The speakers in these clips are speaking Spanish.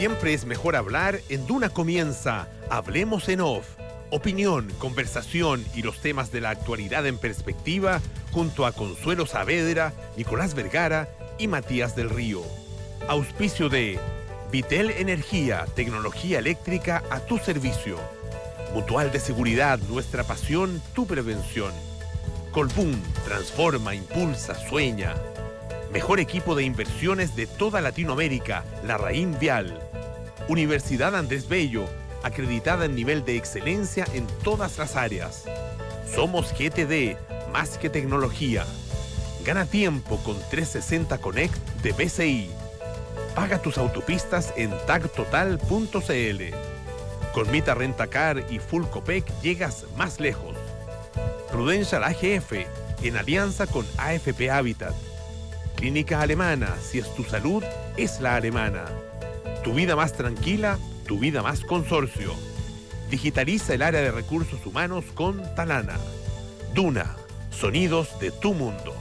Siempre es mejor hablar. En Duna comienza Hablemos en Off. Opinión, conversación y los temas de la actualidad en perspectiva junto a Consuelo Saavedra, Nicolás Vergara y Matías del Río. Auspicio de Vitel Energía, tecnología eléctrica a tu servicio. Mutual de Seguridad, nuestra pasión, tu prevención. Colbún, transforma, impulsa, sueña. Mejor equipo de inversiones de toda Latinoamérica, Larraín Vial. Universidad Andrés Bello, acreditada en nivel de excelencia en todas las áreas. Somos GTD, más que tecnología. Gana tiempo con 360 Connect de BCI. Paga tus autopistas en tagtotal.cl. Con Mita Rentacar y Full Copec llegas más lejos. Prudential AGF, en alianza con AFP Habitat. Clínica Alemana, si es tu salud, es la alemana. Tu vida más tranquila, tu vida más consorcio. Digitaliza el área de recursos humanos con Talana. Duna, sonidos de tu mundo.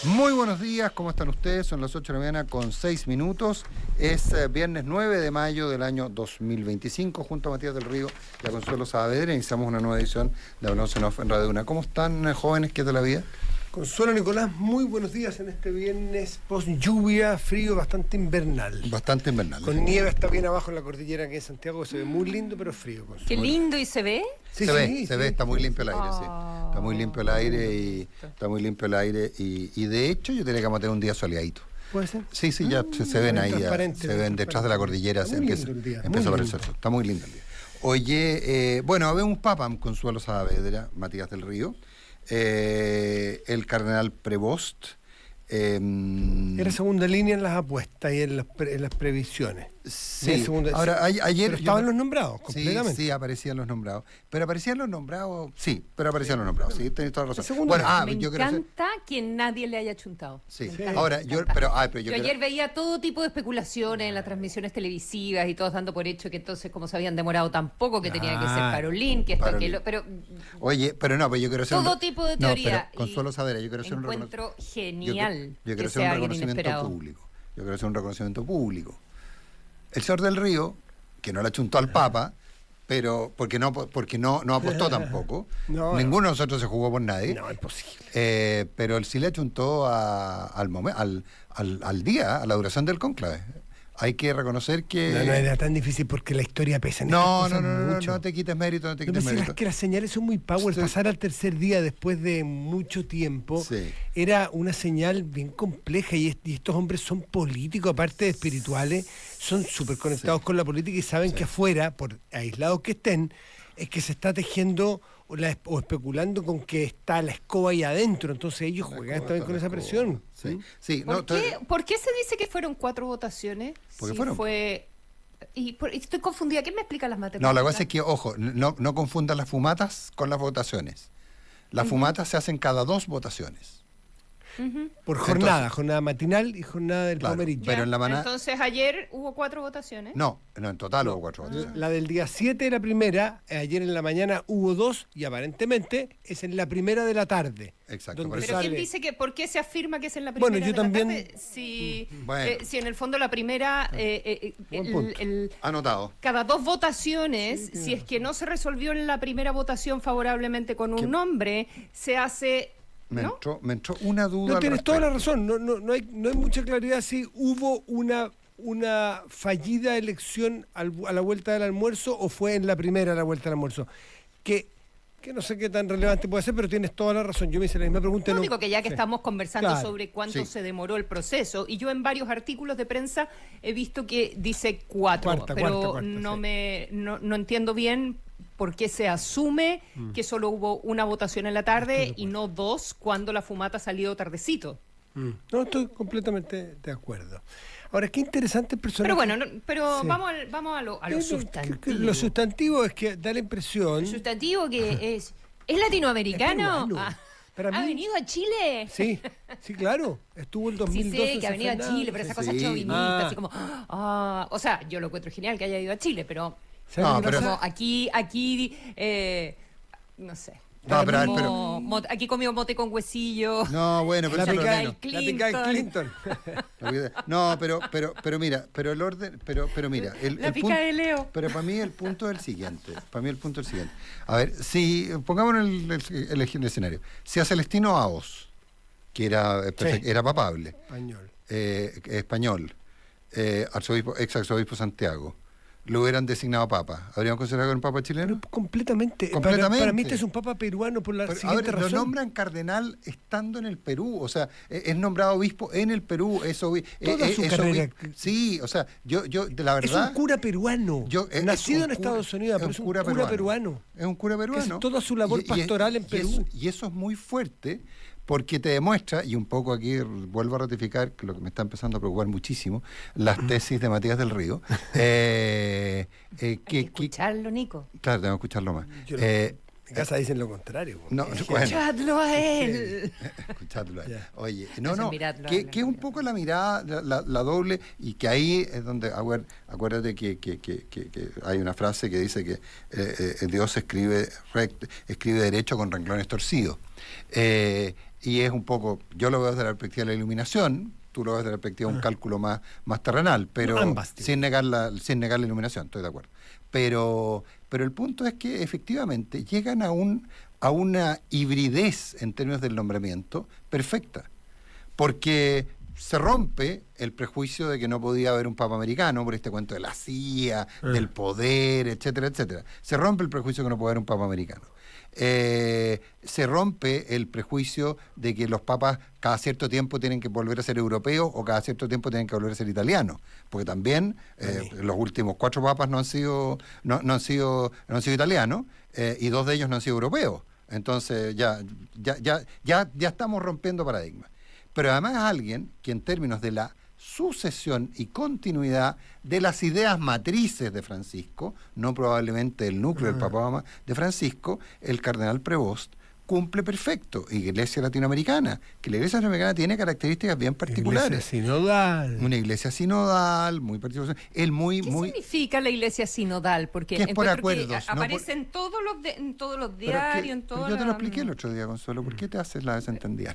Muy buenos días, ¿cómo están ustedes? Son las 8 de la mañana con 6 minutos. Es viernes 9 de mayo del año 2025. Junto a Matías del Río y a Consuelo Saavedra iniciamos una nueva edición de Hablamos en Off en Radio Duna. ¿Cómo están, jóvenes? ¿Qué tal la vida? Consuelo, Nicolás, muy buenos días en este viernes post lluvia, frío, bastante invernal. Bastante invernal. Con nieve hasta bien abajo en la cordillera que es Santiago, se ve muy lindo, pero frío, Consuelo. Qué lindo, ¿y se ve? Sí, se ve, está muy limpio el aire, sí. Está muy limpio el aire y de hecho yo diría que vamos a tener un día soleadito. ¿Puede ser? Sí, ya se ven ahí, se ven detrás de la cordillera, empieza a aparecer el sol. Está muy lindo el día. Oye, bueno, habemos papam, Consuelo Saavedra, Matías del Río, el cardenal Prevost. Era segunda línea en las apuestas y en las previsiones. Sí, ahora ayer... Pero estaban los nombrados, completamente. Sí, aparecían los nombrados. Pero aparecían los nombrados, sí, tenés toda la razón. Bueno, me encanta que nadie le haya chuntado. Sí, ahora pero yo ayer veía todo tipo de especulaciones en las transmisiones televisivas y todos dando por hecho que entonces, como se habían demorado tampoco, que tenía que ser Parolín, que esto, que lo... Pero, oye, pero no, pues yo quiero hacer todo tipo de teoría. Consuelo Saavedra, yo quiero hacer encuentro genial yo quiero hacer un reconocimiento público. Yo quiero hacer un reconocimiento público. El señor del Río, que no le achuntó al Papa, pero porque no apostó tampoco. Ninguno de nosotros se jugó por nadie. No, imposible. Pero él sí le achuntó al día, a la duración del cónclave. Hay que reconocer que... No era tan difícil porque la historia pesa en no te quites mérito, que las señales son muy power. Sí. Pasar al tercer día después de mucho tiempo era una señal bien compleja y estos hombres son políticos, aparte de espirituales, son súper conectados con la política y saben que afuera, por aislados que estén, es que se está tejiendo o especulando con que está la escoba ahí adentro, entonces ellos juegan también con esa presión. Sí. ¿Por qué se dice que fueron 4 votaciones? ¿Por qué fueron? Estoy confundida. ¿Quién me explica las matemáticas? No, la cosa es que, ojo, no confundan las fumatas con las votaciones. Las fumatas se hacen cada 2 votaciones. Por jornada matinal y jornada del pomerito. Pero entonces ayer hubo 4 votaciones. No, en total hubo 4 votaciones. La del día 7 la primera, ayer en la mañana hubo 2 y aparentemente es en la primera de la tarde. Exacto. Pero ¿quién dice que por qué se afirma que es en la primera de la tarde? Si en el fondo la primera anotado. Cada 2 votaciones, si es que no se resolvió en la primera votación favorablemente con un nombre, se hace... Me entró una duda. No, tienes toda la razón. No hay mucha claridad si hubo una fallida elección a la vuelta del almuerzo o fue en la primera a la vuelta del almuerzo. Que no sé qué tan relevante puede ser, pero tienes toda la razón. Yo me hice la misma pregunta. Lo único que ya que estamos conversando sobre cuánto se demoró el proceso, y yo en varios artículos de prensa he visto que dice 4, pero no entiendo bien por qué se asume que solo hubo una votación en la tarde y no 2 cuando la fumata salió tardecito. No, estoy completamente de acuerdo. Ahora, qué interesante el personaje. Pero bueno, vamos a lo sustantivo. Lo sustantivo es que da la impresión... ¿El sustantivo que es latinoamericano? ¿Ha venido a Chile? Sí, claro. Estuvo el 2012. Sí, sé que ha venido a Chile, pero esa cosa chauvinista, así como... o sea, yo lo encuentro genial que haya ido a Chile, pero... No, pero aquí, no sé. No, pero aquí comió mote con huesillo. No, bueno, pero la pica del Clinton. No, pero mira, pero el orden, pero mira, la pica de Leo. Pero para mí el punto es el siguiente. A ver, si pongámonos el escenario. Si a Celestino Aos, que era papable, español, ex arzobispo Santiago, lo hubieran designado papa, ¿habrían considerado un papa chileno? Pero completamente. Para mí este es un papa peruano por la siguiente razón. Lo nombran cardenal estando en el Perú, o sea, es nombrado obispo en el Perú, Toda su carrera. Sí, o sea, yo de la verdad... Es un cura peruano, nacido en Estados Unidos, pero es un cura peruano. Es un cura peruano. Es toda su labor pastoral en Perú. Y eso es muy fuerte, porque te demuestra, y un poco aquí vuelvo a ratificar que lo que me está empezando a preocupar muchísimo, las tesis de Matías del Río. Hay que escucharlo, Nico. Claro, tengo que escucharlo más. En casa dicen lo contrario. No, escuchadlo a él. Escuchadlo a él. Yeah. Oye, que es un poco la mirada, la doble, y que ahí es donde, acuérdate que hay una frase que dice que Dios escribe derecho con renglones torcidos. Y es un poco, yo lo veo desde la perspectiva de la iluminación, tú lo ves desde la perspectiva de un cálculo más terrenal, pero sin negar la iluminación, estoy de acuerdo. Pero el punto es que efectivamente llegan a una hibridez en términos del nombramiento perfecta, porque se rompe el prejuicio de que no podía haber un papa americano por este cuento de la CIA, del poder, etcétera, etcétera. Se rompe el prejuicio de que no puede haber un papa americano. Se rompe el prejuicio de que los papas cada cierto tiempo tienen que volver a ser europeos o cada cierto tiempo tienen que volver a ser italianos, porque también los últimos 4 papas no han sido italianos, y 2 de ellos no han sido europeos. Entonces ya estamos rompiendo paradigmas. Pero además es alguien que en términos de la sucesión y continuidad de las ideas matrices de Francisco, no probablemente el núcleo del Papa de Francisco, el cardenal Prevost cumple perfecto. Iglesia latinoamericana, que la iglesia latinoamericana tiene características bien particulares. Una iglesia sinodal, muy particular. ¿Qué significa la iglesia sinodal? Porque que es por acuerdos. Aparece en todos los diarios, en todo. Yo te lo expliqué el otro día, Consuelo. ¿Por qué te haces la desentendida?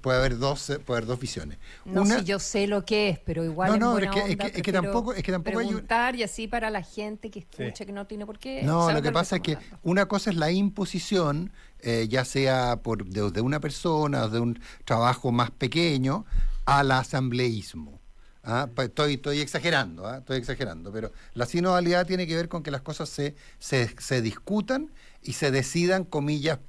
Puede haber dos visiones. Si yo sé lo que es, pero igual es que tampoco preguntar, y así para la gente que escucha, que no tiene por qué. No, lo que pasa es que una cosa es la imposición, ya sea de una persona o de un trabajo más pequeño, al asambleísmo. Estoy exagerando, pero la sinodalidad tiene que ver con que las cosas se discutan y se decidan, comillas,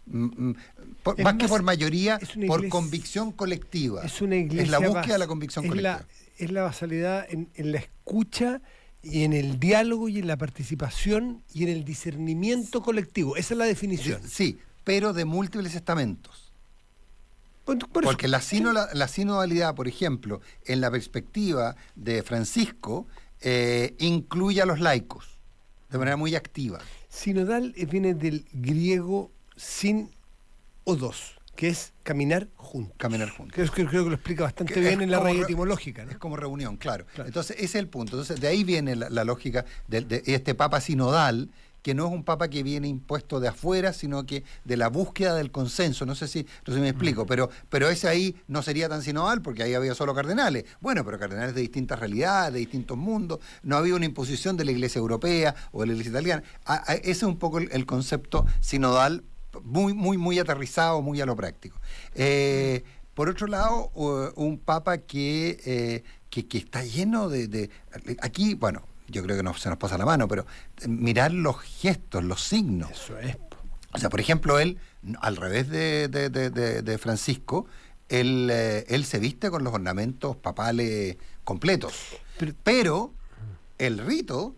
más que por mayoría, por convicción colectiva. Es una iglesia. Es la búsqueda de la convicción colectiva. Es la basalidad en la escucha y en el diálogo y en la participación y en el discernimiento colectivo. Esa es la definición. Sí, pero de múltiples estamentos. Porque la sinodalidad, por ejemplo, en la perspectiva de Francisco, incluye a los laicos de manera muy activa. Sinodal viene del griego sin odos, que es caminar juntos. Creo que lo explica bastante bien en la raíz etimológica, ¿no? Es como reunión, claro. Entonces, ese es el punto. Entonces, de ahí viene la lógica de este papa sinodal, que no es un papa que viene impuesto de afuera, sino que de la búsqueda del consenso. No sé si me explico, pero ese ahí no sería tan sinodal, porque ahí había solo cardenales. Bueno, pero cardenales de distintas realidades, de distintos mundos. No había una imposición de la iglesia europea o de la iglesia italiana. Ese es un poco el concepto sinodal, muy aterrizado, muy a lo práctico. Por otro lado, un papa que está lleno de... Aquí, bueno, yo creo que se nos pasa la mano, pero mirar los gestos, los signos. Eso es. O sea, por ejemplo, él, al revés de Francisco, él se viste con los ornamentos papales completos. Pero el rito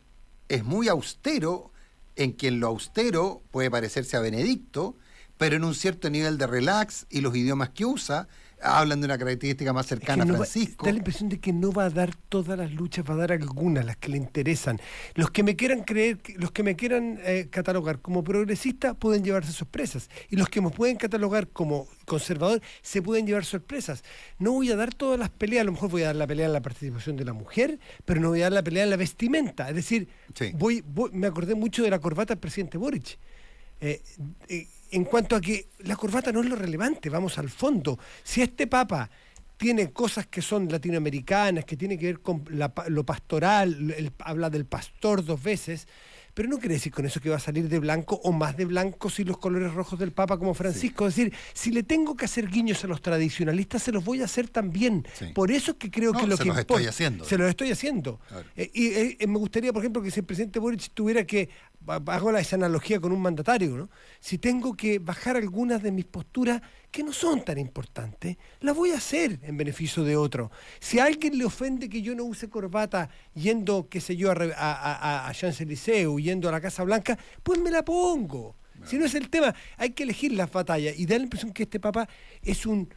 es muy austero, en que en lo austero puede parecerse a Benedicto, pero en un cierto nivel de relax, y los idiomas que usa hablan de una característica más cercana a Francisco. Da la impresión de que no va a dar todas las luchas, va a dar algunas, las que le interesan. Los que me quieran creer, los que me quieran catalogar como progresista pueden llevarse sorpresas, y los que me pueden catalogar como conservador se pueden llevar sorpresas. No voy a dar todas las peleas, a lo mejor voy a dar la pelea en la participación de la mujer, pero no voy a dar la pelea en la vestimenta. Es decir, me acordé mucho de la corbata del presidente Boric. En cuanto a que la corbata no es lo relevante, vamos al fondo. Si este Papa tiene cosas que son latinoamericanas, que tiene que ver con lo pastoral, habla del pastor 2 veces, pero no quiere decir con eso que va a salir de blanco o más de blanco si los colores rojos del Papa como Francisco. Es decir, si le tengo que hacer guiños a los tradicionalistas, se los voy a hacer también. Por eso es que creo que lo que importa... estoy haciendo. Se los estoy haciendo. Claro. Y me gustaría, por ejemplo, que si el presidente Boric tuviera que... Hago esa analogía con un mandatario, ¿no? Si tengo que bajar algunas de mis posturas que no son tan importantes, las voy a hacer en beneficio de otro. Si a alguien le ofende que yo no use corbata yendo, qué sé yo, a Champs-Élysées o yendo a la Casa Blanca, pues me la pongo. Bueno. Si no es el tema, hay que elegir las batallas. Y da la impresión que este Papa es como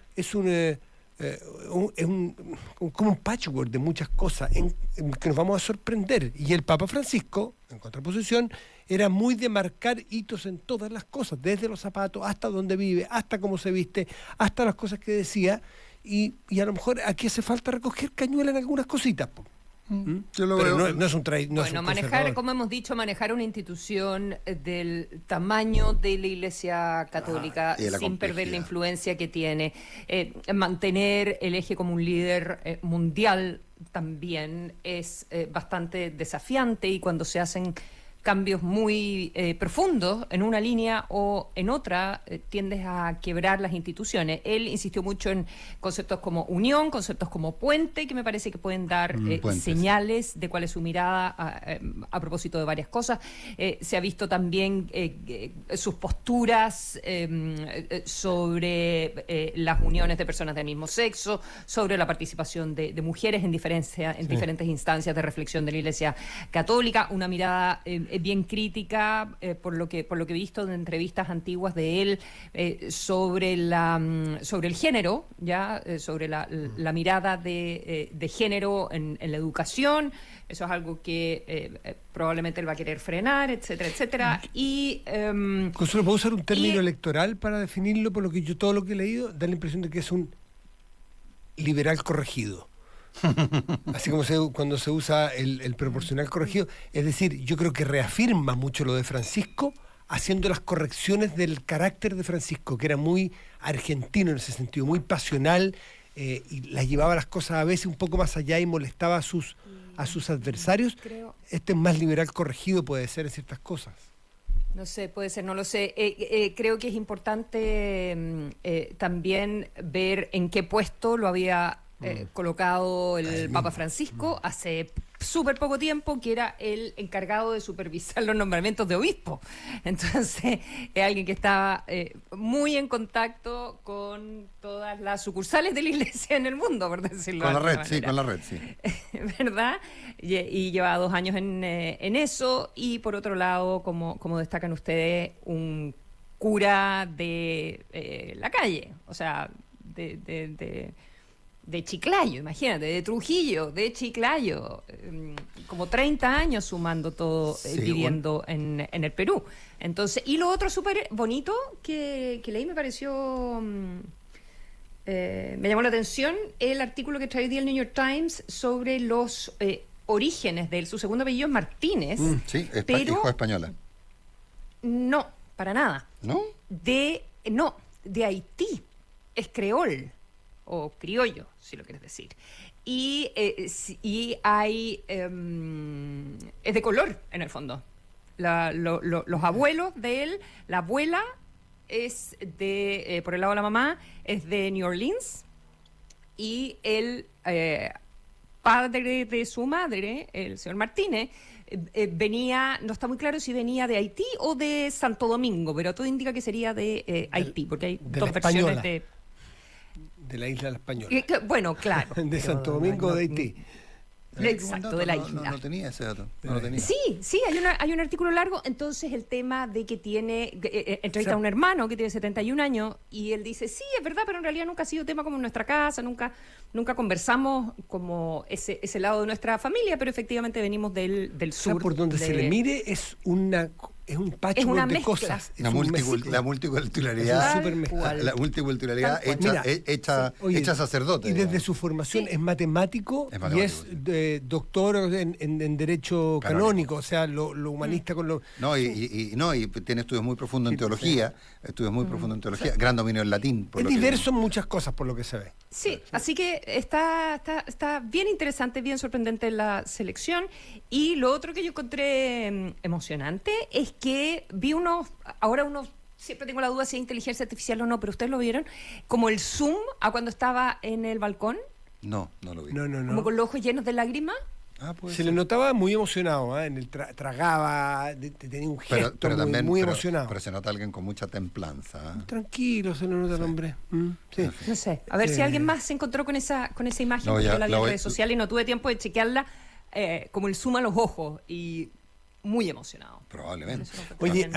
un patchwork de muchas cosas en que nos vamos a sorprender. Y el Papa Francisco, en contraposición, era muy de marcar hitos en todas las cosas, desde los zapatos hasta donde vive, hasta cómo se viste, hasta las cosas que decía, y a lo mejor aquí hace falta recoger cañuela en algunas cositas. Yo lo veo. No es un manejar, como hemos dicho, manejar una institución del tamaño de la Iglesia Católica sin perder la influencia que tiene, mantener el eje como un líder mundial también es bastante desafiante, y cuando se hacen cambios muy profundos en una línea o en otra, tiendes a quebrar las instituciones. Él insistió mucho en conceptos como unión, conceptos como puente, que me parece que pueden dar señales de cuál es su mirada a propósito de varias cosas. Se ha visto también sus posturas sobre las uniones de personas del mismo sexo, sobre la participación de mujeres en diferentes instancias de reflexión de la Iglesia Católica, una mirada bien crítica por lo que he visto de entrevistas antiguas de él sobre el género, sobre la mirada de género en la educación. Eso es algo que probablemente él va a querer frenar, etcétera, etcétera. Y Consuelo, ¿puedo usar un término electoral para definirlo? Por lo que todo lo que he leído da la impresión de que es un liberal corregido. Así como cuando se usa el proporcional corregido. Es decir, yo creo que reafirma mucho lo de Francisco, haciendo las correcciones del carácter de Francisco, que era muy argentino en ese sentido, muy pasional, y las llevaba las cosas a veces un poco más allá y molestaba a sus adversarios. Este es más liberal corregido, puede ser en ciertas cosas. No sé, puede ser, no lo sé. Creo que es importante también ver en qué puesto lo había colocado el Papa Francisco hace súper poco tiempo, que era el encargado de supervisar los nombramientos de obispo. Entonces, es alguien que estaba muy en contacto con todas las sucursales de la Iglesia en el mundo, por decirlo con de la alguna red, sí. ¿Verdad? Y lleva 2 años en eso, y por otro lado, como destacan ustedes, un cura de la calle, o sea, de Chiclayo, imagínate, de Trujillo, de Chiclayo, como 30 años sumando todo, viviendo en el Perú. Entonces, y lo otro súper bonito que leí, me pareció, me llamó la atención, el artículo que trae hoy día el New York Times sobre los orígenes de él. Su segundo apellido es Martínez. Pero hijo española. No, para nada. ¿No? De Haití, es creol o criollo, si lo quieres decir. Y hay es de color, en el fondo. Los abuelos de él, la abuela es de, por el lado de la mamá, es de New Orleans, y el padre de su madre, el señor Martínez, venía, no está muy claro si venía de Haití o de Santo Domingo, pero todo indica que sería de Haití, porque hay dos versiones de la isla de la Española. Bueno, claro. De Santo Domingo, de Haití. Exacto, de la isla. No tenía ese dato. No lo tenía. Sí, hay un artículo largo. Entonces, el tema de que tiene, entrevista a un hermano que tiene 71 años y él dice, sí, es verdad, pero en realidad nunca ha sido tema como en nuestra casa, nunca conversamos como ese lado de nuestra familia, pero efectivamente venimos del sur. Por donde se le mire es un patchwork de cosas. La multiculturalidad. La multiculturalidad hecha sacerdote. Y desde su formación es matemático y es doctor en Derecho Canónico, o sea, lo humanista con lo... Y tiene estudios muy profundos en teología, gran dominio del latín. Es diverso en muchas cosas, por lo que se ve. Sí, así que está bien interesante, bien sorprendente la selección. Y lo otro que yo encontré emocionante es que vi siempre tengo la duda si es inteligencia artificial o no, pero ustedes lo vieron, como el zoom a cuando estaba en el balcón. No lo vi. No. Como con los ojos llenos de lágrimas. Se le notaba muy emocionado, en el tragaba, tenía un gesto muy emocionado. Pero se nota alguien con mucha templanza. Tranquilo, se le nota el hombre. Sí. No sé, a ver si alguien más se encontró con esa imagen, porque yo la vi en redes sociales y no tuve tiempo de chequearla, como el zoom a los ojos, y muy emocionado. Probablemente. Oye,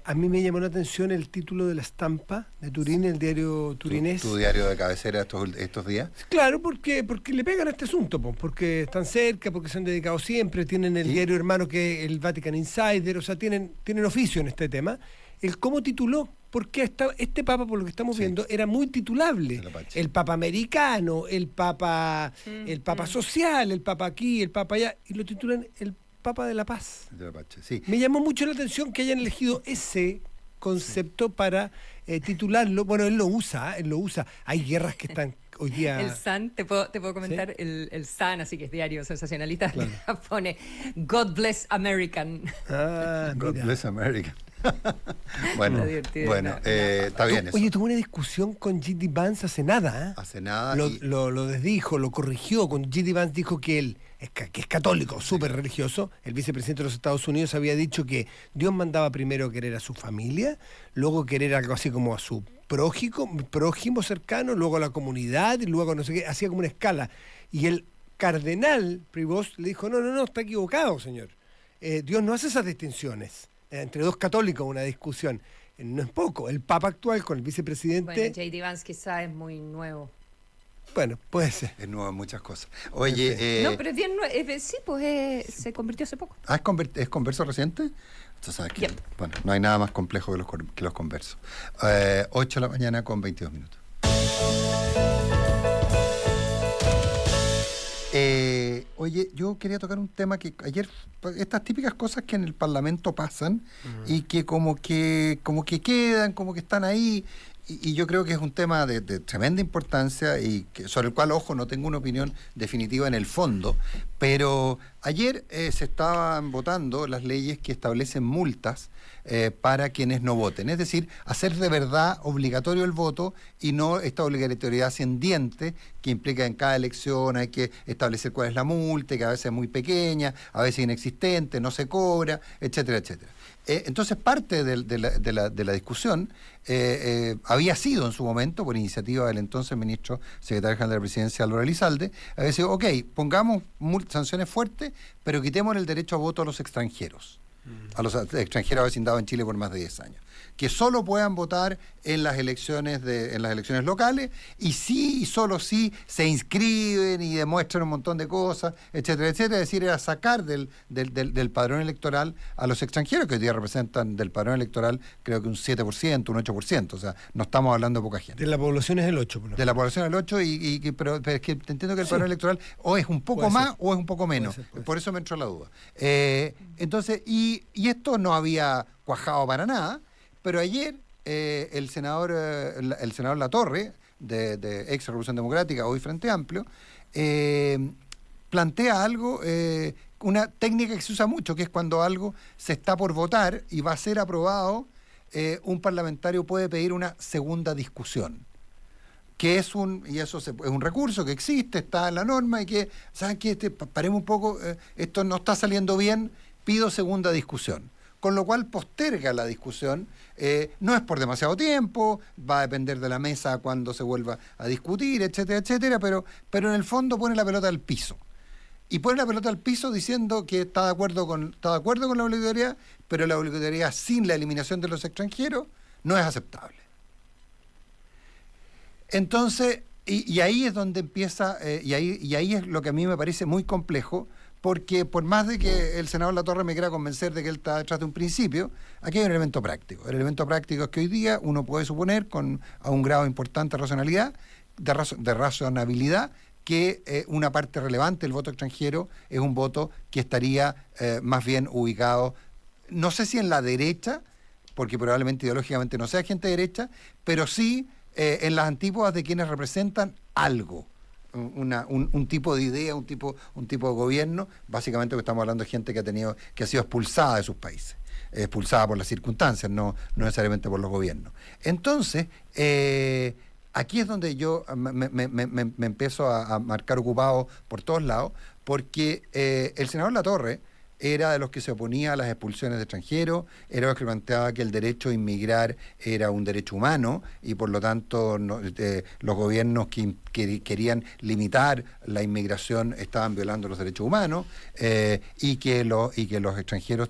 a mí me llamó la atención el título de la estampa de Turín, el diario turinés. ¿Tu diario de cabecera estos días? Claro, porque le pegan a este asunto, porque están cerca, porque se han dedicado siempre, tienen el diario hermano que es el Vatican Insider, o sea, tienen oficio en este tema. El cómo tituló, porque este papa, por lo que estamos viendo, era muy titulable. El papa americano, el papa social, el papa aquí, el papa allá, y lo titulan el Papa de la Paz. Sí. Me llamó mucho la atención que hayan elegido ese concepto para titularlo. Bueno, él lo usa. Hay guerras que están hoy día... El Sun, te puedo comentar, ¿sí? El Sun, así que es diario sensacionalista, claro. Pone God bless American. God bless American. Bueno, está bien eso. Oye, tuvo una discusión con J.D. Vance hace nada. Hace nada. Lo desdijo, lo corrigió. Cuando J.D. Vance dijo que él es católico, súper religioso, el vicepresidente de los Estados Unidos había dicho que Dios mandaba primero querer a su familia, luego querer algo así como a su prójimo cercano, luego a la comunidad y luego no sé qué, hacía como una escala. Y el cardenal Prevost le dijo, no, está equivocado, señor. Dios no hace esas distinciones. Entre dos católicos una discusión. No es poco. El Papa actual con el vicepresidente... Bueno, J.D. Vance quizá es muy nuevo. Bueno, puede ser. Es nuevo en muchas cosas. Oye... no, pero es bien nuevo. Sí, pues se convirtió hace poco. ¿Es converso reciente? Entonces, ¿sabes qué? Bueno, no hay nada más complejo que los conversos. 8 de la mañana con 22 minutos. Oye, yo quería tocar un tema que ayer, estas típicas cosas que en el Parlamento pasan y que como que quedan, como que están ahí, y yo creo que es un tema de tremenda importancia y sobre el cual, ojo, no tengo una opinión definitiva en el fondo, pero ayer se estaban votando las leyes que establecen multas para quienes no voten, es decir, hacer de verdad obligatorio el voto y no esta obligatoriedad ascendiente que implica en cada elección hay que establecer cuál es la multa, que a veces es muy pequeña, a veces inexistente, no se cobra, etcétera, etcétera. Entonces parte de la discusión había sido en su momento, por iniciativa del entonces ministro secretario general de la Presidencia, Álvaro Elizalde, había sido, ok, pongamos sanciones fuertes, pero quitemos el derecho a voto a los extranjeros. A los extranjeros vecindados en Chile por más de 10 años, que solo puedan votar en las elecciones locales y sí y solo sí se inscriben y demuestran un montón de cosas, etcétera, etcétera. Es decir, era sacar del padrón electoral a los extranjeros, que hoy día representan del padrón electoral creo que un 7%, un 8%, o sea, no estamos hablando de poca gente. De la población es el 8%. De la población es el 8%, pero es que entiendo que el padrón electoral o es un poco más o es un poco menos. Por eso me entró la duda. Entonces, y esto no había cuajado para nada, pero ayer el senador Latorre, de ex Revolución Democrática, hoy Frente Amplio, plantea algo, una técnica que se usa mucho, que es cuando algo se está por votar y va a ser aprobado, un parlamentario puede pedir una segunda discusión. Que es es un recurso que existe, está en la norma y que, ¿saben qué? Paremos un poco, esto no está saliendo bien, pido segunda discusión. Con lo cual posterga la discusión, no es por demasiado tiempo, va a depender de la mesa cuando se vuelva a discutir, etcétera, etcétera, pero en el fondo pone la pelota al piso. y pone la pelota al piso diciendo que está de acuerdo con la obligatoriedad, pero la obligatoriedad sin la eliminación de los extranjeros no es aceptable. Entonces, y ahí es donde empieza, y ahí es lo que a mí me parece muy complejo, porque por más de que el senador Latorre me quiera convencer de que él está detrás de un principio, aquí hay un elemento práctico. El elemento práctico es que hoy día uno puede suponer, a un grado importante de razonabilidad, que una parte relevante del voto extranjero es un voto que estaría más bien ubicado, no sé si en la derecha, porque probablemente ideológicamente no sea gente de derecha, pero sí en las antípodas de quienes representan algo. Un tipo de idea, un tipo de gobierno. Básicamente estamos hablando de gente que ha sido expulsada de sus países, expulsada por las circunstancias, no necesariamente por los gobiernos. Entonces, aquí es donde yo me empiezo a marcar ocupado por todos lados, porque el senador Latorre era de los que se oponía a las expulsiones de extranjeros, era de los que planteaba que el derecho a inmigrar era un derecho humano y por lo tanto los gobiernos que querían limitar la inmigración estaban violando los derechos humanos, y que los extranjeros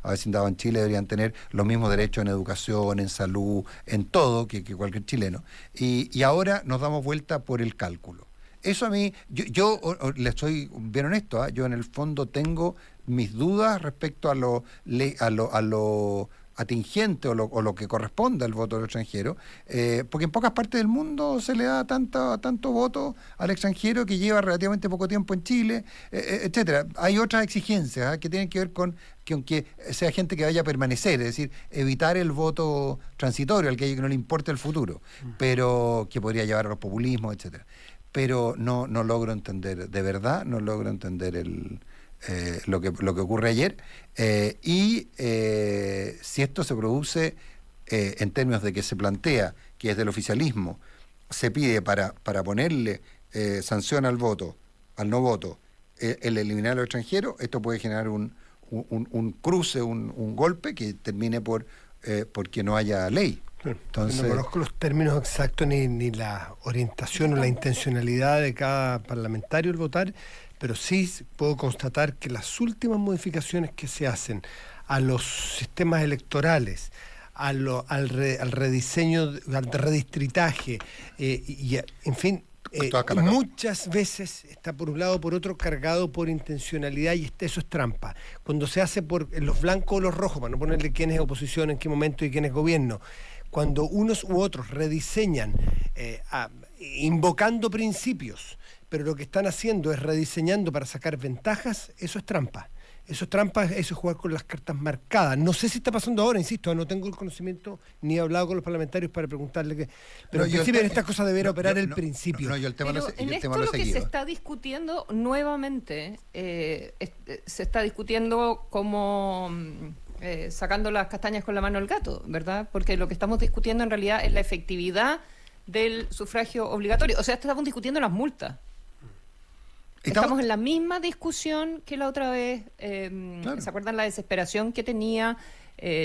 avecindados en Chile deberían tener los mismos derechos en educación, en salud, en todo que cualquier chileno. Y ahora nos damos vuelta por el cálculo. Eso a mí, yo le estoy bien honesto, yo en el fondo tengo mis dudas respecto a lo atingente o lo que corresponde al voto del extranjero, porque en pocas partes del mundo se le da tanto voto al extranjero que lleva relativamente poco tiempo en Chile, etcétera. Hay otras exigencias que tienen que ver con que aunque sea gente que vaya a permanecer, es decir, evitar el voto transitorio, al que no le importe el futuro, pero que podría llevar a los populismos, etcétera. Pero no logro entender, de verdad, no logro entender lo que ocurre ayer. Si esto se produce en términos de que se plantea que desde el oficialismo se pide para ponerle sanción al no voto, el eliminar a los extranjeros, esto puede generar un cruce, un golpe que termine porque no haya ley. Entonces, no conozco los términos exactos ni la orientación o la intencionalidad de cada parlamentario al votar, pero sí puedo constatar que las últimas modificaciones que se hacen a los sistemas electorales, al rediseño, al redistritaje, en fin, muchas veces está por un lado o por otro cargado por intencionalidad, y eso es trampa. Cuando se hace por los blancos o los rojos, para no ponerle quién es oposición, en qué momento y quién es gobierno, cuando unos u otros rediseñan invocando principios, pero lo que están haciendo es rediseñando para sacar ventajas, eso es trampa. Eso es trampa, eso es jugar con las cartas marcadas. No sé si está pasando ahora, insisto, no tengo el conocimiento ni he hablado con los parlamentarios para preguntarle que... Pero en principio en estas cosas debería operar el principio. Pero en esto lo que se está discutiendo nuevamente, se está discutiendo como... sacando las castañas con la mano al gato, ¿verdad? Porque lo que estamos discutiendo en realidad es la efectividad del sufragio obligatorio. O sea, estamos discutiendo las multas. Estamos en la misma discusión que la otra vez. Claro. ¿Se acuerdan la desesperación que tenía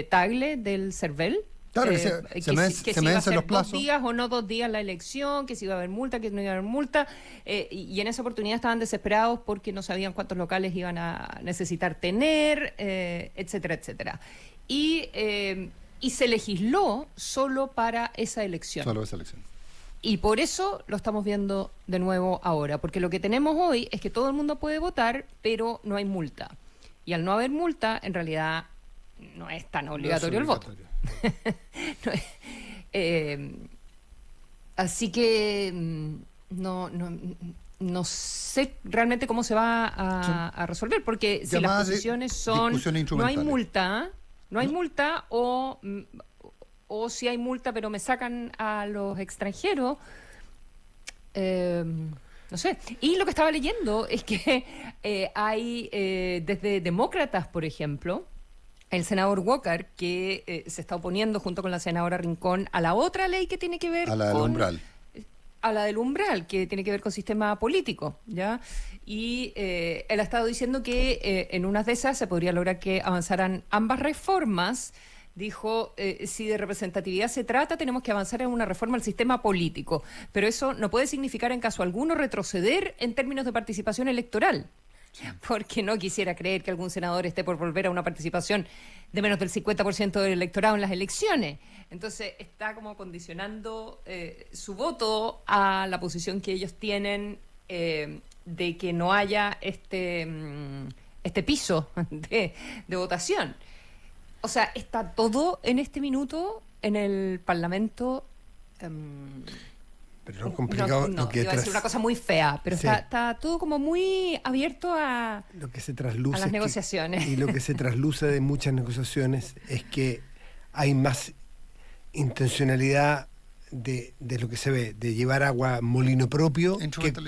Tagle del CERVEL? Claro, que se me vencen los plazos. 2 días o no 2 días la elección, que si iba a haber multa, que no iba a haber multa. Y en esa oportunidad estaban desesperados porque no sabían cuántos locales iban a necesitar tener, etcétera, etcétera. Y se legisló solo para esa elección. Solo esa elección. Y por eso lo estamos viendo de nuevo ahora, porque lo que tenemos hoy es que todo el mundo puede votar, pero no hay multa. Y al no haber multa, en realidad no es tan obligatorio el voto. Así que no sé realmente cómo se va a resolver, porque si las posiciones son no hay multa o si hay multa pero me sacan a los extranjeros, no sé. Y lo que estaba leyendo es que hay desde demócratas, por ejemplo, el senador Walker, que se está oponiendo junto con la senadora Rincón a la otra ley que tiene que ver con... A la del umbral, que tiene que ver con sistema político, ¿ya? Y él ha estado diciendo que en unas de esas se podría lograr que avanzaran ambas reformas dijo, si de representatividad se trata, tenemos que avanzar en una reforma al sistema político, pero eso no puede significar en caso alguno retroceder en términos de participación electoral. Porque no quisiera creer que algún senador esté por volver a una participación de menos del 50% del electorado en las elecciones. Entonces está como condicionando su voto a la posición que ellos tienen de que no haya este piso de votación. O sea, está todo en este minuto en el Parlamento. Pero lo complicado, iba a decir una cosa muy fea, pero sí, está todo como muy abierto a lo que se trasluce a las negociaciones. Y lo que se trasluce de muchas negociaciones es que hay más intencionalidad de lo que se ve, de llevar agua a molino propio,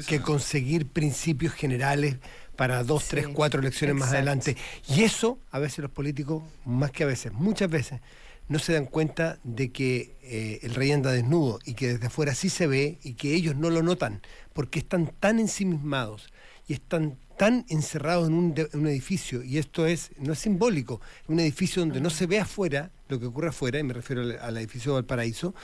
que conseguir principios generales para 2, 3, 4 elecciones más adelante. Y eso, a veces los políticos, más que a veces, muchas veces, no se dan cuenta de que el rey anda desnudo y que desde afuera sí se ve y que ellos no lo notan, porque están tan ensimismados y están tan encerrados en un edificio, y esto no es simbólico, un edificio donde no se ve afuera lo que ocurre afuera, y me refiero al edificio de Valparaíso,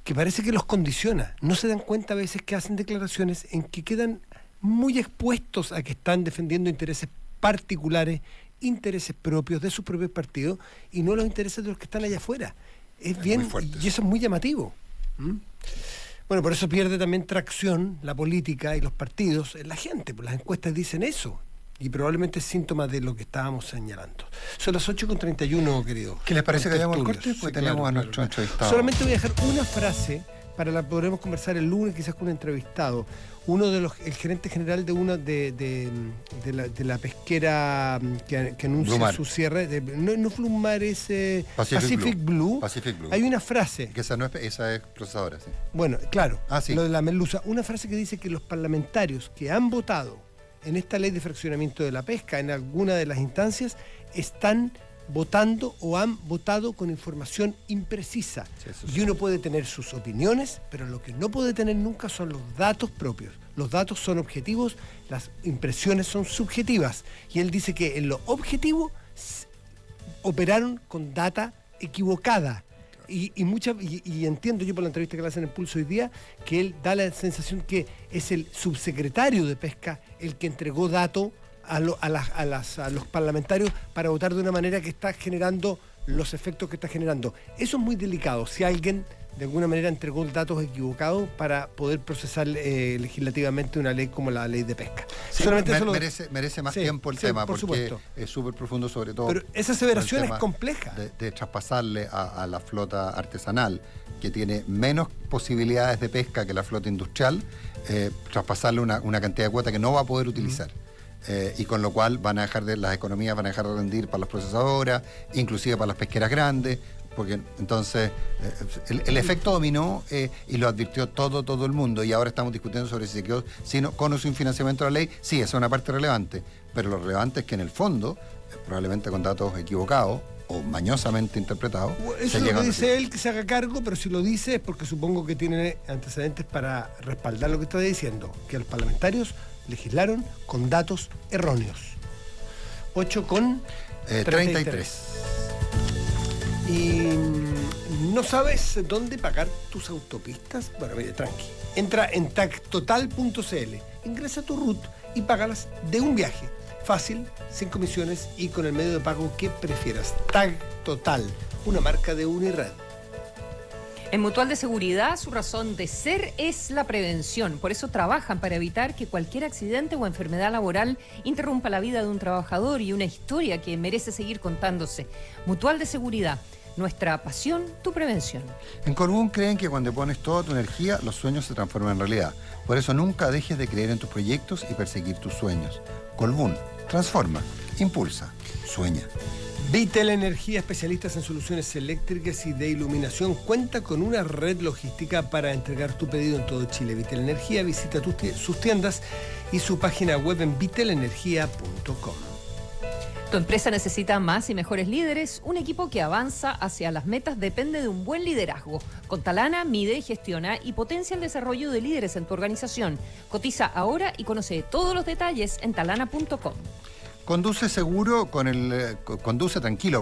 que parece que los condiciona. No se dan cuenta a veces que hacen declaraciones en que quedan muy expuestos a que están defendiendo intereses particulares, intereses propios de sus propios partidos y no los intereses de los que están allá afuera. Es bien, y eso es muy llamativo. Bueno, por eso pierde también tracción la política y los partidos en la gente, pues las encuestas dicen eso, y probablemente es síntoma de lo que estábamos señalando. Son las 8:31, querido. ¿Qué les parece que hayamos el corte? Pues tenemos a nuestro entrevistado. Solamente voy a dejar una frase para la podremos conversar el lunes quizás con un entrevistado. El gerente general de la pesquera que anuncia Blumar. Su cierre, no Flumar, es Pacific Blue. Pacific Blue. Hay una frase. Que esa es procesadora, sí. Bueno, claro, sí. Lo de la merluza. Una frase que dice que los parlamentarios que han votado en esta ley de fraccionamiento de la pesca, en alguna de las instancias, están votando o han votado con información imprecisa. Sí, y uno puede tener sus opiniones, pero lo que no puede tener nunca son los datos propios. Los datos son objetivos, las impresiones son subjetivas. Y él dice que en lo objetivo operaron con data equivocada. Y entiendo yo por la entrevista que le hacen en el Pulso hoy día, que él da la sensación que es el subsecretario de Pesca el que entregó datos a los parlamentarios para votar de una manera que está generando los efectos que está generando. Eso es muy delicado. Si alguien de alguna manera entregó datos equivocados para poder procesar legislativamente una ley como la ley de pesca. Sí, merece más tiempo el tema, porque supuesto. Es súper profundo, sobre todo. Pero esa aseveración es compleja. De traspasarle a la flota artesanal, que tiene menos posibilidades de pesca que la flota industrial, traspasarle una cantidad de cuota que no va a poder utilizar. Y con lo cual las economías van a dejar de rendir para las procesadoras, inclusive para las pesqueras grandes, porque entonces el efecto dominó y lo advirtió todo el mundo, y ahora estamos discutiendo sobre si se quedó con o sin financiamiento de la ley. Sí, esa es una parte relevante, pero lo relevante es que en el fondo, probablemente con datos equivocados o mañosamente interpretados, eso es lo que dice él, que se haga cargo, pero si lo dice es porque supongo que tiene antecedentes para respaldar lo que está diciendo, que los parlamentarios legislaron con datos erróneos. 8:33. ¿Y no sabes dónde pagar tus autopistas? Bueno, mire, tranqui. Entra en tagtotal.cl, ingresa tu RUT y págalas de un viaje. Fácil, sin comisiones y con el medio de pago que prefieras. Tag Total, una marca de Unired. En Mutual de Seguridad, su razón de ser es la prevención. Por eso trabajan para evitar que cualquier accidente o enfermedad laboral interrumpa la vida de un trabajador y una historia que merece seguir contándose. Mutual de Seguridad, nuestra pasión, tu prevención. En Colbún creen que cuando pones toda tu energía, los sueños se transforman en realidad. Por eso nunca dejes de creer en tus proyectos y perseguir tus sueños. Colbún, transforma, impulsa, sueña. Vitel Energía, especialistas en soluciones eléctricas y de iluminación, cuenta con una red logística para entregar tu pedido en todo Chile. Vitel Energía, visita sus tiendas y su página web en vitelenergia.com. Tu empresa necesita más y mejores líderes. Un equipo que avanza hacia las metas depende de un buen liderazgo. Con Talana mide, gestiona y potencia el desarrollo de líderes en tu organización. Cotiza ahora y conoce todos los detalles en talana.com. Conduce tranquilo,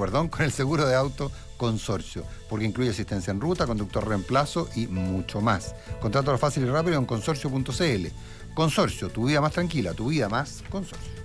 con el seguro de auto Consorcio, porque incluye asistencia en ruta, conductor reemplazo y mucho más. Contrátalo fácil y rápido en consorcio.cl. Consorcio, tu vida más tranquila, tu vida más consorcio.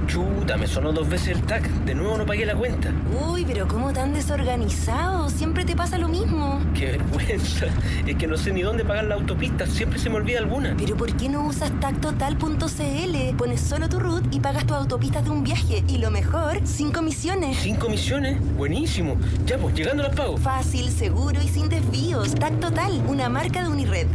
Chuta, me sonó 2 veces el TAC. De nuevo no pagué la cuenta. Uy, pero ¿cómo tan desorganizado? Siempre te pasa lo mismo. ¡Qué vergüenza! Es que no sé ni dónde pagar la autopista. Siempre se me olvida alguna. ¿Pero por qué no usas tactotal.cl? Pones solo tu root y pagas tus autopistas de un viaje. Y lo mejor, sin comisiones. ¿Sin comisiones? Buenísimo. Ya pues, llegando las pago. Fácil, seguro y sin desvíos. Tactotal, una marca de Unired.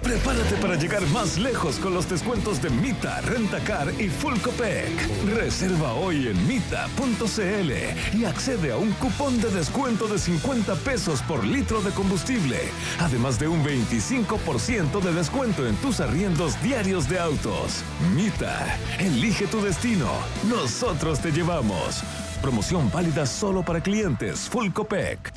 Prepárate para llegar más lejos con los descuentos de Mita, Rentacar y Full Copec. Reserva hoy en mita.cl y accede a un cupón de descuento de 50 pesos por litro de combustible. Además de un 25% de descuento en tus arriendos diarios de autos. Mita, elige tu destino. Nosotros te llevamos. Promoción válida solo para clientes Full Copec.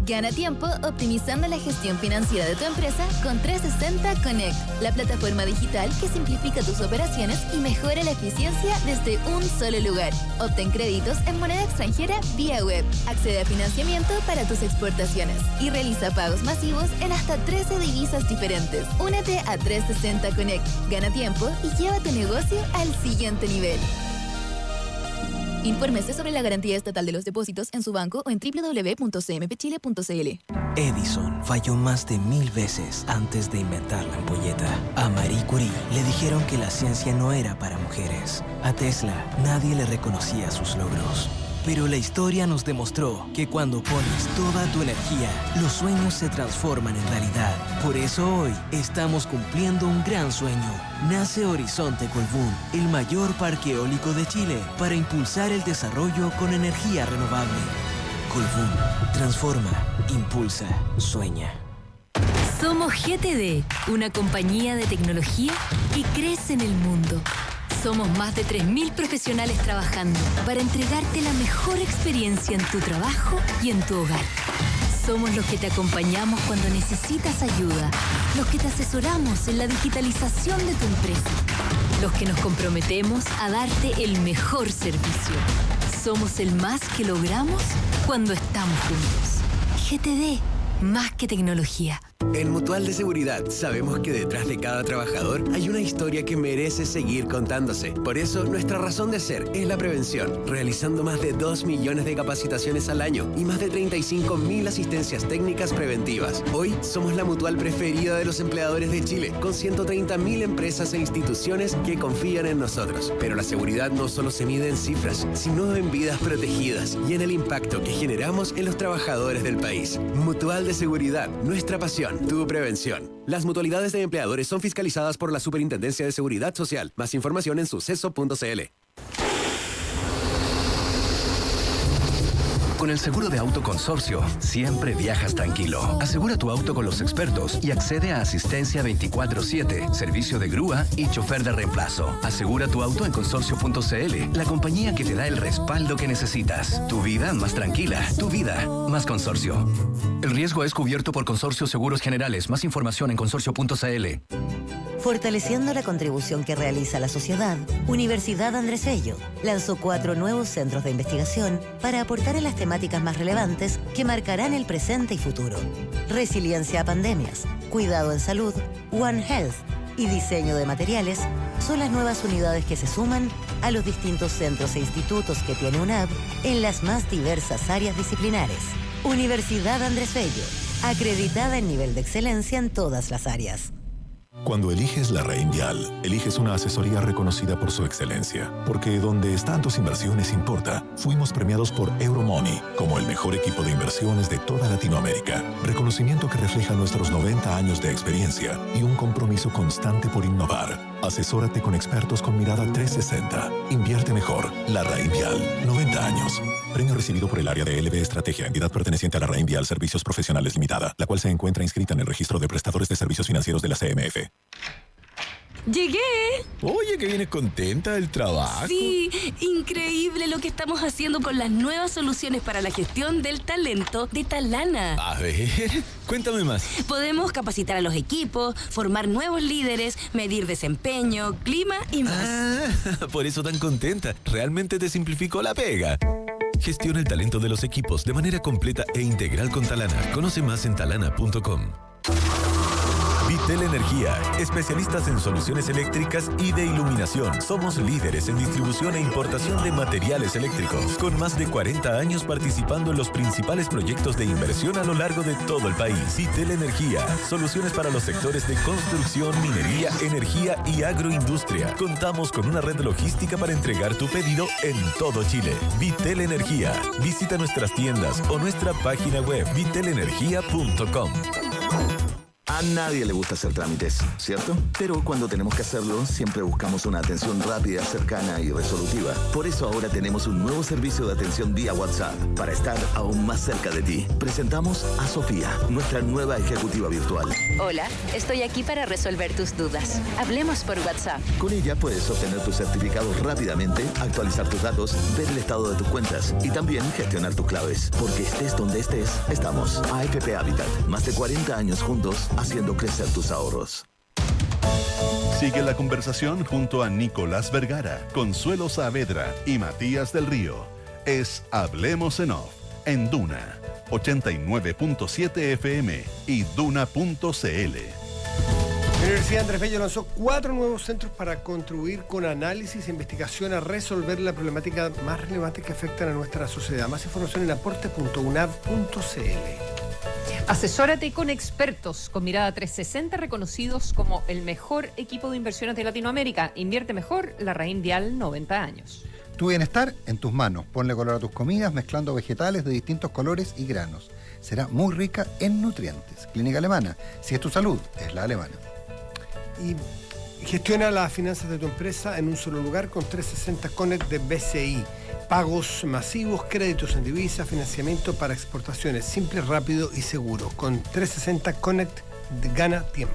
Gana tiempo optimizando la gestión financiera de tu empresa con 360 Connect, la plataforma digital que simplifica tus operaciones y mejora la eficiencia desde un solo lugar. Obtén créditos en moneda extranjera vía web, accede a financiamiento para tus exportaciones y realiza pagos masivos en hasta 13 divisas diferentes. Únete a 360 Connect, gana tiempo y lleva tu negocio al siguiente nivel. Infórmese sobre la garantía estatal de los depósitos en su banco o en www.cmpchile.cl. Edison falló más de 1000 veces antes de inventar la ampolleta. A Marie Curie le dijeron que la ciencia no era para mujeres. A Tesla nadie le reconocía sus logros. Pero la historia nos demostró que cuando pones toda tu energía, los sueños se transforman en realidad. Por eso hoy estamos cumpliendo un gran sueño. Nace Horizonte Colbún, el mayor parque eólico de Chile, para impulsar el desarrollo con energía renovable. Colbún, transforma, impulsa, sueña. Somos GTD, una compañía de tecnología que crece en el mundo. Somos más de 3.000 profesionales trabajando para entregarte la mejor experiencia en tu trabajo y en tu hogar. Somos los que te acompañamos cuando necesitas ayuda, los que te asesoramos en la digitalización de tu empresa, los que nos comprometemos a darte el mejor servicio. Somos el más que logramos cuando estamos juntos. GTD, más que tecnología. En Mutual de Seguridad sabemos que detrás de cada trabajador hay una historia que merece seguir contándose. Por eso, nuestra razón de ser es la prevención, realizando más de 2 millones de capacitaciones al año y más de 35.000 asistencias técnicas preventivas. Hoy somos la mutual preferida de los empleadores de Chile, con 130.000 empresas e instituciones que confían en nosotros. Pero la seguridad no solo se mide en cifras, sino en vidas protegidas y en el impacto que generamos en los trabajadores del país. Mutual de Seguridad, nuestra pasión. Tu prevención. Las mutualidades de empleadores son fiscalizadas por la Superintendencia de Seguridad Social. Más información en suceso.cl. Con el seguro de auto Consorcio, siempre viajas tranquilo. Asegura tu auto con los expertos y accede a asistencia 24/7, servicio de grúa y chofer de reemplazo. Asegura tu auto en consorcio.cl, la compañía que te da el respaldo que necesitas. Tu vida más tranquila, tu vida más Consorcio. El riesgo es cubierto por Consorcio Seguros Generales. Más información en consorcio.cl. Fortaleciendo la contribución que realiza la sociedad, Universidad Andrés Bello lanzó 4 nuevos centros de investigación para aportar en las temáticas más relevantes que marcarán el presente y futuro. Resiliencia a pandemias, cuidado en salud, One Health y diseño de materiales son las nuevas unidades que se suman a los distintos centros e institutos que tiene UNAV en las más diversas áreas disciplinares. Universidad Andrés Bello, acreditada en nivel de excelencia en todas las áreas. Cuando eliges la Reinvial, eliges una asesoría reconocida por su excelencia. Porque donde están tus inversiones importa. Fuimos premiados por Euromoney como el mejor equipo de inversiones de toda Latinoamérica. Reconocimiento que refleja nuestros 90 años de experiencia y un compromiso constante por innovar. Asesórate con expertos con mirada 360. Invierte mejor. La Reinvial. 90 años. Premio recibido por el área de LB Estrategia, entidad perteneciente a la Reinvial Servicios Profesionales Limitada, la cual se encuentra inscrita en el registro de prestadores de servicios financieros de la CMF. ¡Llegué! Oye, que vienes contenta del trabajo. Sí, increíble lo que estamos haciendo con las nuevas soluciones para la gestión del talento de Talana. A ver, cuéntame más. Podemos capacitar a los equipos, formar nuevos líderes, medir desempeño, clima y más. Ah, por eso tan contenta. Realmente te simplificó la pega. Gestiona el talento de los equipos de manera completa e integral con Talana. Conoce más en talana.com. Vitel Energía, especialistas en soluciones eléctricas y de iluminación. Somos líderes en distribución e importación de materiales eléctricos, con más de 40 años participando en los principales proyectos de inversión a lo largo de todo el país. Vitel Energía, soluciones para los sectores de construcción, minería, energía y agroindustria. Contamos con una red logística para entregar tu pedido en todo Chile. Vitel Energía. Visita nuestras tiendas o nuestra página web vitelenergia.com. A nadie le gusta hacer trámites, ¿cierto? Pero cuando tenemos que hacerlo, siempre buscamos una atención rápida, cercana y resolutiva. Por eso ahora tenemos un nuevo servicio de atención vía WhatsApp, para estar aún más cerca de ti. Presentamos a Sofía, nuestra nueva ejecutiva virtual. Hola, estoy aquí para resolver tus dudas. Hablemos por WhatsApp. Con ella puedes obtener tus certificados rápidamente, actualizar tus datos, ver el estado de tus cuentas y también gestionar tus claves. Porque estés donde estés, estamos. AFP Habitat, más de 40 años juntos, haciendo crecer tus ahorros. Sigue la conversación junto a Nicolás Vergara, Consuelo Saavedra y Matías del Río. Es Hablemos en Off, en Duna, 89.7 FM y Duna.cl. La Universidad Andrés Bello lanzó 4 nuevos centros para contribuir con análisis e investigación a resolver la problemática más relevante que afectan a nuestra sociedad. Más información en aporte.unav.cl. Asesórate con expertos con mirada 360 reconocidos como el mejor equipo de inversiones de Latinoamérica. Invierte mejor, la Reinvial 90 años. Tu bienestar en tus manos. Ponle color a tus comidas mezclando vegetales de distintos colores y granos. Será muy rica en nutrientes. Clínica Alemana. Si es tu salud, es la alemana. Y gestiona las finanzas de tu empresa en un solo lugar con 360 Connect de BCI. Pagos masivos, créditos en divisa, financiamiento para exportaciones, simple, rápido y seguro. Con 360 Connect gana tiempo.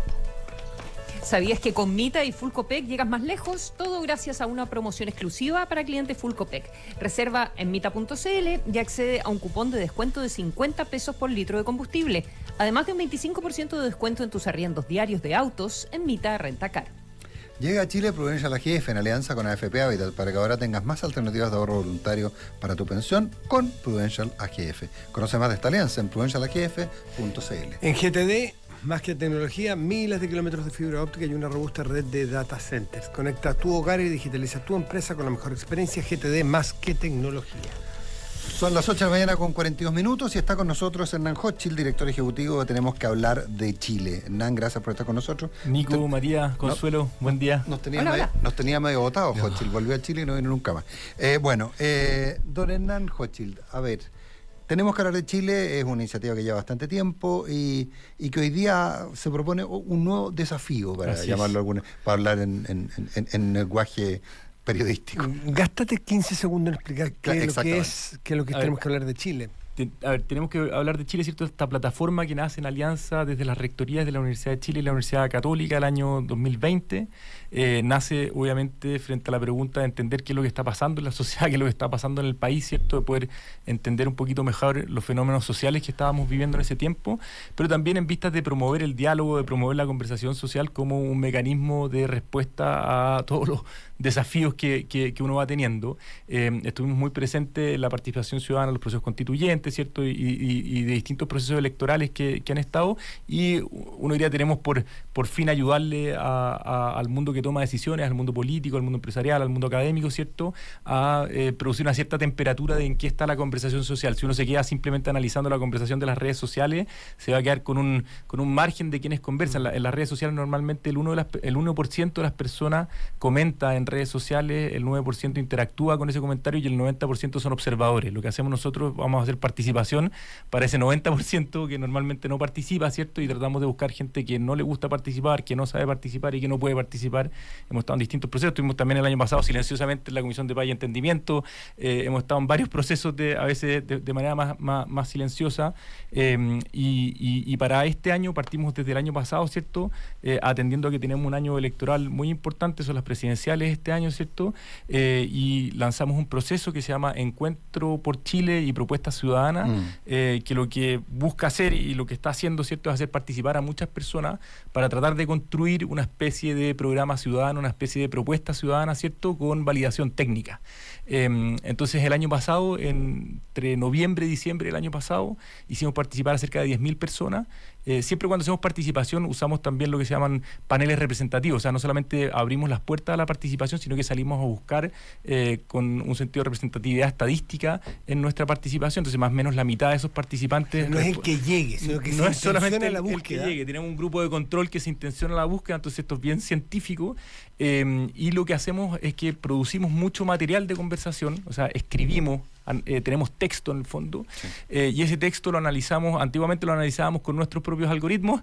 ¿Sabías que con Mita y Full Copec llegas más lejos? Todo gracias a una promoción exclusiva para clientes Full Copec. Reserva en mita.cl y accede a un cupón de descuento de 50 pesos por litro de combustible. Además de un 25% de descuento en tus arriendos diarios de autos en Mita Rentacar. Llega a Chile Prudential AGF en alianza con AFP Habitat para que ahora tengas más alternativas de ahorro voluntario para tu pensión con Prudential AGF. Conoce más de esta alianza en prudentialagf.cl. En GTD, más que tecnología, miles de kilómetros de fibra óptica y una robusta red de data centers. Conecta tu hogar y digitaliza tu empresa con la mejor experiencia. GTD, más que tecnología. Son las 8 de la mañana con 42 minutos y está con nosotros Hernán Hochschild, director ejecutivo de Tenemos que Hablar de Chile. Hernán, gracias por estar con nosotros. Nico, María, Consuelo, buen día. Nos tenía medio votado, Hochschild, volvió a Chile y no vino nunca más. Don Hernán Hochschild, a ver, Tenemos que Hablar de Chile es una iniciativa que lleva bastante tiempo y que hoy día se propone un nuevo desafío, para llamarlo para hablar en lenguaje periodístico. Gástate 15 segundos en explicar qué es lo que tenemos que hablar de Chile. A ver, tenemos que hablar de Chile, ¿cierto? Esta plataforma que nace en alianza desde las rectorías de la Universidad de Chile y la Universidad Católica el año 2020. Nace, obviamente, frente a la pregunta de entender qué es lo que está pasando en la sociedad, qué es lo que está pasando en el país, ¿cierto? De poder entender un poquito mejor los fenómenos sociales que estábamos viviendo en ese tiempo, pero también en vistas de promover el diálogo, de promover la conversación social como un mecanismo de respuesta a todos los desafíos que uno va teniendo. Estuvimos muy presentes en la participación ciudadana en los procesos constituyentes, ¿cierto? Y de distintos procesos electorales que han estado, y uno diría tenemos por fin ayudarle al mundo que toma decisiones, al mundo político, al mundo empresarial, al mundo académico, ¿cierto? A producir una cierta temperatura de en qué está la conversación social. Si uno se queda simplemente analizando la conversación de las redes sociales, se va a quedar con un margen de quienes conversan. En las redes sociales normalmente el 1% de las personas comenta en redes sociales, el 9% interactúa con ese comentario y el 90% son observadores. Lo que hacemos nosotros, vamos a hacer participación para ese 90% que normalmente no participa, ¿cierto? Y tratamos de buscar gente que no le gusta participar, que no sabe participar y que no puede participar hemos estado en distintos procesos. Estuvimos también el año pasado silenciosamente en la Comisión de Paz y Entendimiento. Hemos estado en varios procesos, a veces de manera más silenciosa. Y para este año partimos desde el año pasado, ¿cierto? Atendiendo a que tenemos un año electoral muy importante, son las presidenciales este año, ¿cierto? Y lanzamos un proceso que se llama Encuentro por Chile y Propuestas Ciudadanas, que lo que busca hacer y lo que está haciendo, ¿cierto?, es hacer participar a muchas personas para tratar de construir una especie de programa ciudadano, una especie de propuesta ciudadana, ¿cierto?, con validación técnica. Entonces el año pasado, entre noviembre y diciembre del año pasado, hicimos participar a cerca de 10.000 personas. Siempre cuando hacemos participación usamos también lo que se llaman paneles representativos, o sea, no solamente abrimos las puertas a la participación, sino que salimos a buscar con un sentido de representatividad estadística en nuestra participación. Entonces más o menos la mitad de esos participantes... No es el que llegue, sino que no es solamente la el que llegue. Tenemos un grupo de control que se intenciona la búsqueda, entonces esto es bien científico, y lo que hacemos es que producimos mucho material de conversación, o sea, escribimos, tenemos texto en el fondo, y ese texto lo analizamos, antiguamente lo analizábamos con nuestros propios algoritmos,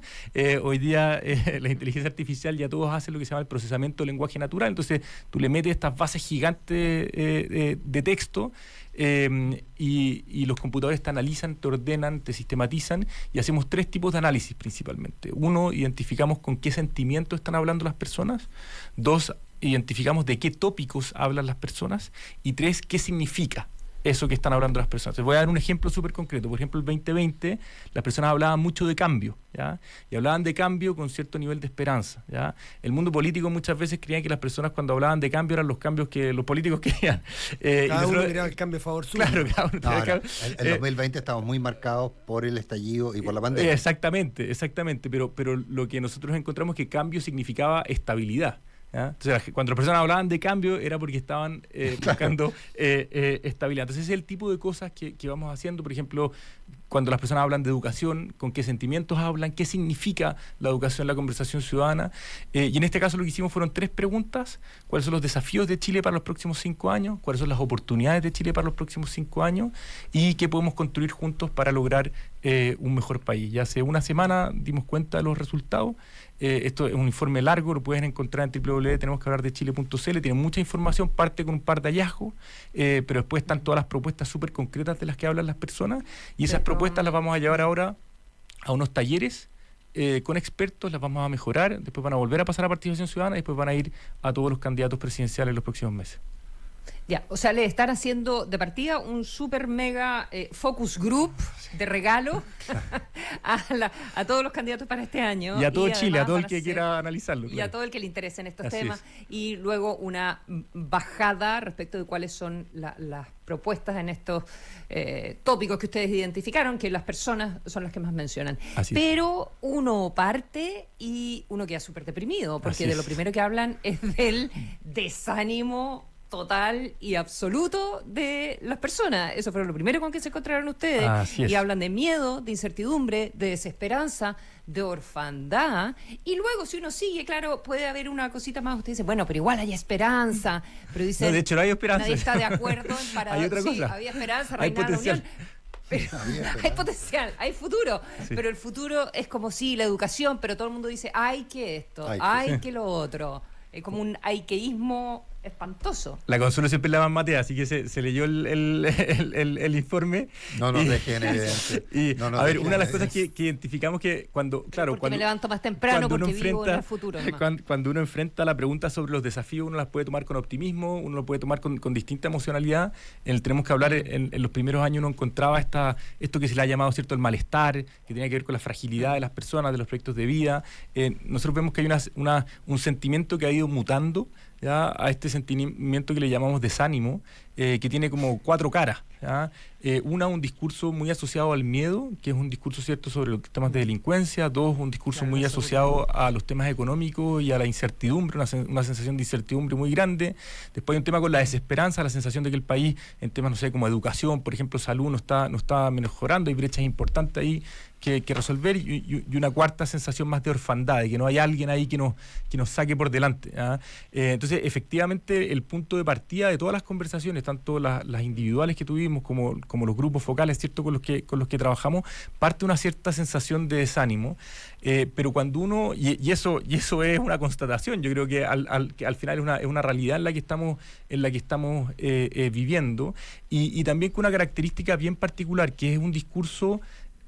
hoy día la inteligencia artificial ya todos hacen lo que se llama el procesamiento del lenguaje natural, entonces tú le metes estas bases gigantes de texto, y los computadores te analizan, te ordenan, te sistematizan, y hacemos 3 tipos de análisis principalmente. 1, identificamos con qué sentimientos están hablando las personas. 2, identificamos de qué tópicos hablan las personas. Y 3, qué significa eso que están hablando las personas. Les voy a dar un ejemplo súper concreto. Por ejemplo, el 2020 las personas hablaban mucho de cambio, ¿ya? Y hablaban de cambio con cierto nivel de esperanza, ¿ya? El mundo político muchas veces creía que las personas cuando hablaban de cambio eran los cambios que los políticos querían. Cada uno miraba el cambio a favor suyo. Claro, cada uno el 2020 estamos muy marcados por el estallido y por la pandemia. Exactamente, pero lo que nosotros encontramos es que cambio significaba estabilidad, ¿ya? Entonces, cuando las personas hablaban de cambio era porque estaban buscando estabilidad. Entonces, ese es el tipo de cosas que vamos haciendo. Por ejemplo, cuando las personas hablan de educación, con qué sentimientos hablan, qué significa la educación en la conversación ciudadana. Y en este caso lo que hicimos fueron 3 preguntas. ¿Cuáles son los desafíos de Chile para los próximos 5 años? ¿Cuáles son las oportunidades de Chile para los próximos 5 años? ¿Y qué podemos construir juntos para lograr un mejor país? Ya hace una semana dimos cuenta de los resultados. Esto es un informe largo, lo pueden encontrar en www.tenemosquehablardechile.cl. Tiene mucha información, parte con un par de hallazgos, pero después están todas las propuestas súper concretas de las que hablan las personas, y esas propuestas las vamos a llevar ahora a unos talleres con expertos, las vamos a mejorar, después van a volver a pasar a participación ciudadana y después van a ir a todos los candidatos presidenciales en los próximos meses. Ya, o sea, le están haciendo de partida un super mega focus group de regalo a todos los candidatos para este año. Y a todo Chile, a todo el que quiera analizarlo. Y a todo el que le interesen estos temas. Y luego una bajada respecto de cuáles son las propuestas en estos tópicos que ustedes identificaron, que las personas son las que más mencionan. Pero uno parte y uno queda súper deprimido, porque de lo primero que hablan es del desánimo total y absoluto de las personas. Eso fue lo primero con que se encontraron ustedes. Y hablan de miedo, de incertidumbre, de desesperanza, de orfandad. Y luego, si uno sigue, claro, puede haber una cosita más. Usted dice, bueno, pero igual hay esperanza. Pero dice, no, de hecho, no hay esperanza. Nadie está de acuerdo en parar. Hay otra cosa. Sí, había esperanza, hay potencial. Pero hay potencial, hay futuro, pero el futuro es como si la educación, pero todo el mundo dice, hay que esto, hay que lo otro. Es como un haikeísmo espantoso. La Consuelo siempre la más matea, así que se leyó el informe. No nos dejen evidencia. A ver, una de las cosas que identificamos que cuando me levanto más temprano porque vivo en el futuro. Cuando uno enfrenta la pregunta sobre los desafíos, uno las puede tomar con optimismo, uno lo puede tomar con distinta emocionalidad. Tenemos que hablar, en los primeros años uno encontraba esto que se le ha llamado, ¿cierto?, el malestar, que tenía que ver con la fragilidad de las personas, de los proyectos de vida. Nosotros vemos que hay un sentimiento que ha ido mutando, ¿ya?, a este sentimiento que le llamamos desánimo, que tiene como 4 caras, ¿ya? Un discurso muy asociado al miedo, que es un discurso, ¿cierto?, sobre los temas de delincuencia. 2, un discurso muy asociado a los temas económicos y a la incertidumbre, una sensación de incertidumbre muy grande. Después hay un tema con la desesperanza, la sensación de que el país, en temas, no sé, como educación, por ejemplo, salud, no está mejorando, hay brechas importantes ahí que resolver, y una cuarta sensación más de orfandad, de que no hay alguien ahí que nos saque por delante, ¿ah? Entonces, efectivamente, el punto de partida de todas las conversaciones, tanto las individuales que tuvimos decimos, como los grupos focales, ¿cierto?, con los que trabajamos, parte una cierta sensación de desánimo, pero cuando uno, y eso es una constatación, yo creo que al final es una realidad en la que estamos viviendo, y también con una característica bien particular, que es un discurso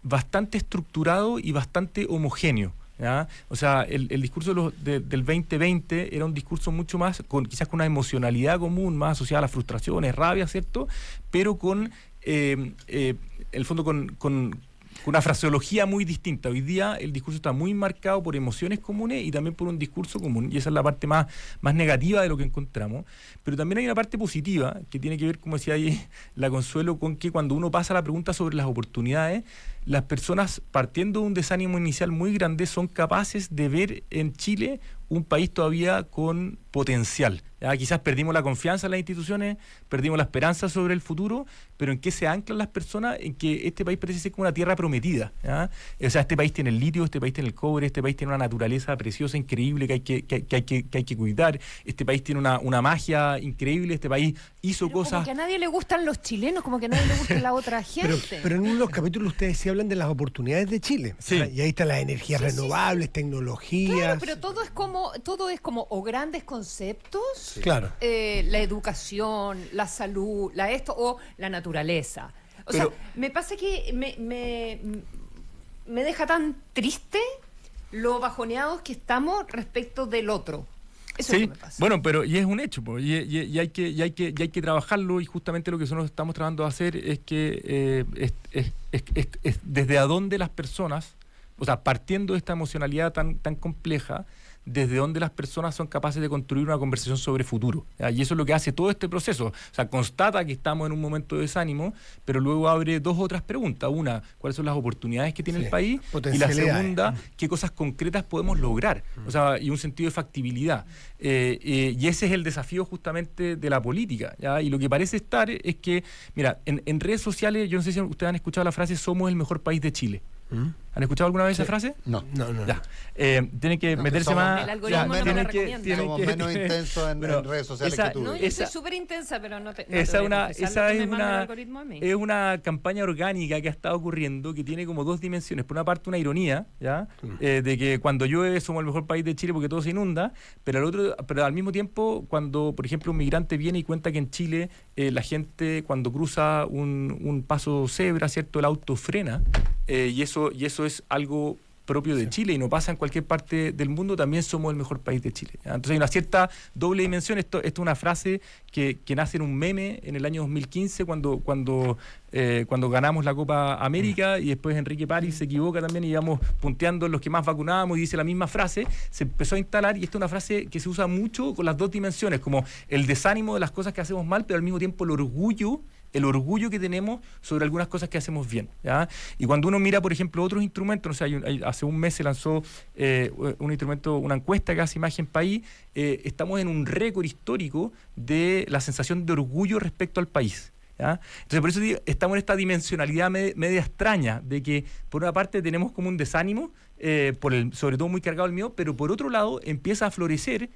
bastante estructurado y bastante homogéneo. ¿Ya? O sea, el discurso del 2020 era un discurso mucho más, quizás con una emocionalidad común, más asociada a las frustraciones, rabia, ¿cierto? Pero con, el fondo, con una fraseología muy distinta. Hoy día el discurso está muy marcado por emociones comunes y también por un discurso común, y esa es la parte más negativa de lo que encontramos. Pero también hay una parte positiva que tiene que ver, como decía ahí la Consuelo, con que cuando uno pasa la pregunta sobre las oportunidades, las personas, partiendo de un desánimo inicial muy grande, son capaces de ver en Chile un país todavía con potencial. ¿Ya? Quizás perdimos la confianza en las instituciones, perdimos la esperanza sobre el futuro, pero ¿en qué se anclan las personas? En que este país parece ser como una tierra prometida. ¿Ya? O sea, este país tiene el litio, este país tiene el cobre, este país tiene una naturaleza preciosa, increíble, que hay que cuidar. Este país tiene una magia increíble, este país hizo cosas... Como que a nadie le gustan los chilenos, como que a nadie le gusta la otra gente. Pero en uno de los capítulos ustedes sí hablan de las oportunidades de Chile. Sí. Y ahí están las energías renovables, tecnologías. Claro, pero todo es como o grandes conceptos, claro. La educación, la salud, o la naturaleza. O sea, me pasa que me deja tan triste lo bajoneados que estamos respecto del otro. Eso es lo que me pasa. Bueno, pero y es un hecho, y hay que trabajarlo, y justamente lo que nosotros estamos tratando de hacer es que es desde a dónde las personas, o sea, partiendo de esta emocionalidad tan compleja, desde donde las personas son capaces de construir una conversación sobre futuro. ¿Ya? Y eso es lo que hace todo este proceso. O sea, constata que estamos en un momento de desánimo, pero luego abre dos otras preguntas. Una, ¿cuáles son las oportunidades que tiene el país? Y la segunda, ¿qué cosas concretas podemos lograr? O sea, y un sentido de factibilidad. Y ese es el desafío justamente de la política. ¿Ya? Y lo que parece estar es que, mira, en redes sociales, yo no sé si ustedes han escuchado la frase "somos el mejor país de Chile". ¿Han escuchado alguna vez esa frase? No. Ya. Tienen que meterse más. El algoritmo no me la recomienda. Somos menos intensos en redes sociales que tú. No, yo soy súper intensa, pero es una campaña orgánica que ha estado ocurriendo, que tiene como dos dimensiones. Por una parte, una ironía, ¿ya? De que cuando llueve somos el mejor país de Chile porque todo se inunda, pero al mismo tiempo, cuando, por ejemplo, un migrante viene y cuenta que en Chile la gente, cuando cruza un paso cebra, ¿cierto?, el auto frena, y eso es algo propio de Chile y no pasa en cualquier parte del mundo, también somos el mejor país de Chile. Entonces hay una cierta doble dimensión. Esto es una frase que nace en un meme en el año 2015 cuando ganamos la Copa América, y después Enrique París se equivoca también y íbamos punteando los que más vacunábamos y dice la misma frase. Se empezó a instalar, y esta es una frase que se usa mucho con las dos dimensiones, como el desánimo de las cosas que hacemos mal, pero al mismo tiempo el orgullo que tenemos sobre algunas cosas que hacemos bien, ¿ya? Y cuando uno mira, por ejemplo, otros instrumentos, no sé, hace un mes se lanzó un instrumento, una encuesta que hace Imagen País, estamos en un récord histórico de la sensación de orgullo respecto al país. ¿Ya? Entonces, por eso digo, estamos en esta dimensionalidad media extraña, de que por una parte tenemos como un desánimo, sobre todo muy cargado el miedo, pero por otro lado empieza a florecer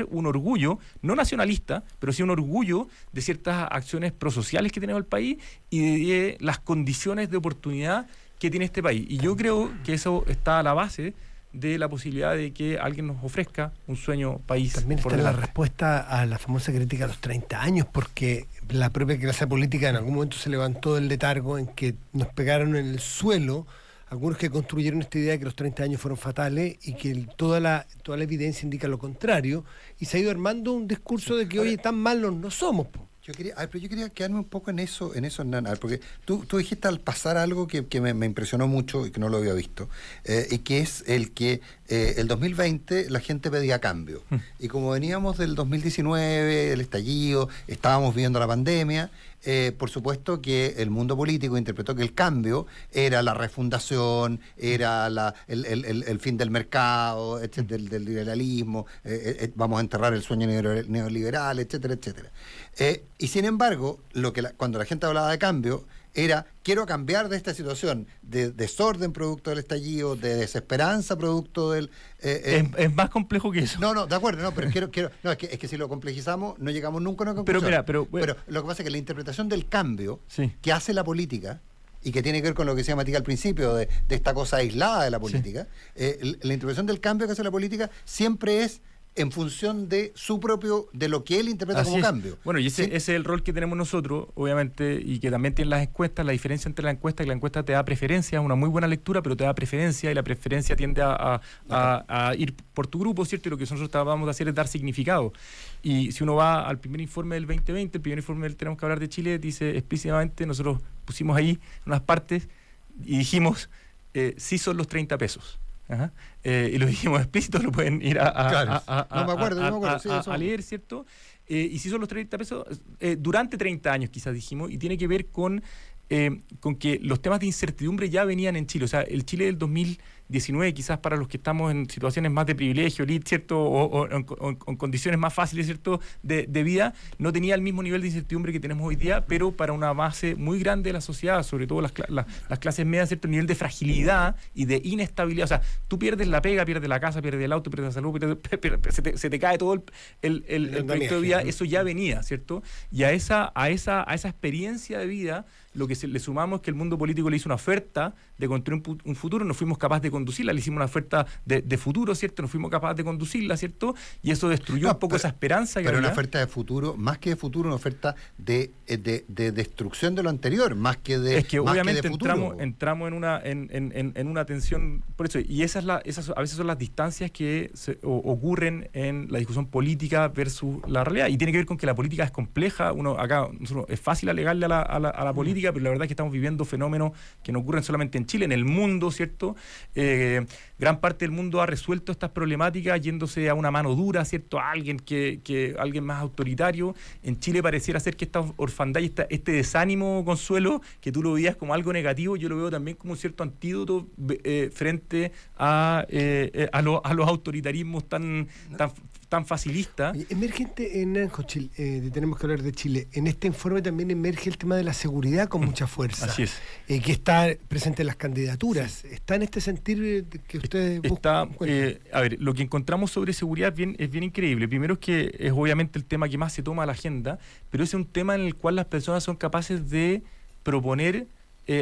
un orgullo, no nacionalista, pero sí un orgullo de ciertas acciones prosociales que tenemos el país y de las condiciones de oportunidad que tiene este país. Y yo creo que eso está a la base de la posibilidad de que alguien nos ofrezca un sueño país. También está la respuesta a la famosa crítica a los 30 años, porque la propia clase política en algún momento se levantó del letargo en que nos pegaron en el suelo algunos que construyeron esta idea de que los 30 años fueron fatales y que toda la evidencia indica lo contrario, y se ha ido armando un discurso de que, oye, tan malos no somos, po. Yo quería quedarme un poco en eso, Hernán, porque tú dijiste al pasar algo que me impresionó mucho y que no lo había visto, y que es el 2020 la gente pedía cambio. Y como veníamos del 2019, el estallido, estábamos viviendo la pandemia, por supuesto que el mundo político interpretó que el cambio era la refundación, era el fin del mercado, etcétera, del liberalismo, vamos a enterrar el sueño neoliberal, etcétera, etcétera. Y sin embargo, cuando la gente hablaba de cambio, era: quiero cambiar de esta situación de desorden producto del estallido, de desesperanza producto del... es más complejo que eso. No, de acuerdo, no, pero quiero no, es que si lo complejizamos no llegamos nunca a una conclusión. Pero lo que pasa es que la interpretación del cambio que hace la política, y que tiene que ver con lo que decía Matías al principio, de esta cosa aislada de la política, la interpretación del cambio que hace la política siempre es en función de su propio, de lo que él interpreta como cambio. Bueno, y ese es el rol que tenemos nosotros, obviamente, y que también tienen las encuestas. La diferencia entre la encuesta y la encuesta te da preferencia, es una muy buena lectura, pero te da preferencia, y la preferencia tiende a ir por tu grupo, ¿cierto? Y lo que nosotros tratamos de hacer es dar significado. Y si uno va al primer informe del 2020, el primer informe del Tenemos que Hablar de Chile, dice explícitamente, nosotros pusimos ahí unas partes y dijimos, sí son los 30 pesos. Ajá. Y lo dijimos explícito, lo pueden ir a leer, ¿cierto? Y si son los 30 pesos, durante 30 años quizás dijimos, y tiene que ver con que los temas de incertidumbre ya venían en Chile. O sea, el Chile del 2019, quizás para los que estamos en situaciones más de privilegio, ¿cierto? O en condiciones más fáciles, ¿cierto? De vida, no tenía el mismo nivel de incertidumbre que tenemos hoy día, pero para una base muy grande de la sociedad, sobre todo las clases medias, ¿cierto? El nivel de fragilidad y de inestabilidad. O sea, tú pierdes la pega, pierdes la casa, pierdes el auto, pierdes la salud, se te cae todo el proyecto de vida. Eso ya venía, ¿cierto? Y a esa experiencia de vida, lo que le sumamos es que el mundo político le hizo una oferta de construir un futuro, no fuimos capaces de conducirla, le hicimos una oferta de futuro, ¿cierto? No fuimos capaces de conducirla, ¿cierto? Y eso destruyó un poco esa esperanza que había. Una oferta de futuro, más que de futuro, una oferta de destrucción de lo anterior, más que de futuro. Es que obviamente entramos en una tensión, por eso, y esas a veces son las distancias que ocurren en la discusión política versus la realidad, y tiene que ver con que la política es compleja. Es fácil alegarle a la política, pero la verdad es que estamos viviendo fenómenos que no ocurren solamente en Chile, en el mundo, ¿cierto? Gran parte del mundo ha resuelto estas problemáticas yéndose a una mano dura, ¿cierto? A alguien alguien más autoritario. En Chile pareciera ser que esta orfandad y este desánimo, Consuelo, que tú lo veías como algo negativo, yo lo veo también como un cierto antídoto frente a los autoritarismos tan facilistas. Emergente en Chile, tenemos que hablar de Chile. En este informe también emerge el tema de la seguridad con mucha fuerza. Así es. Que está presente en las candidaturas. Sí. ¿Está en este sentir que ustedes buscan? A ver, lo que encontramos sobre seguridad es bien increíble. Primero es que es obviamente el tema que más se toma a la agenda, pero es un tema en el cual las personas son capaces de proponer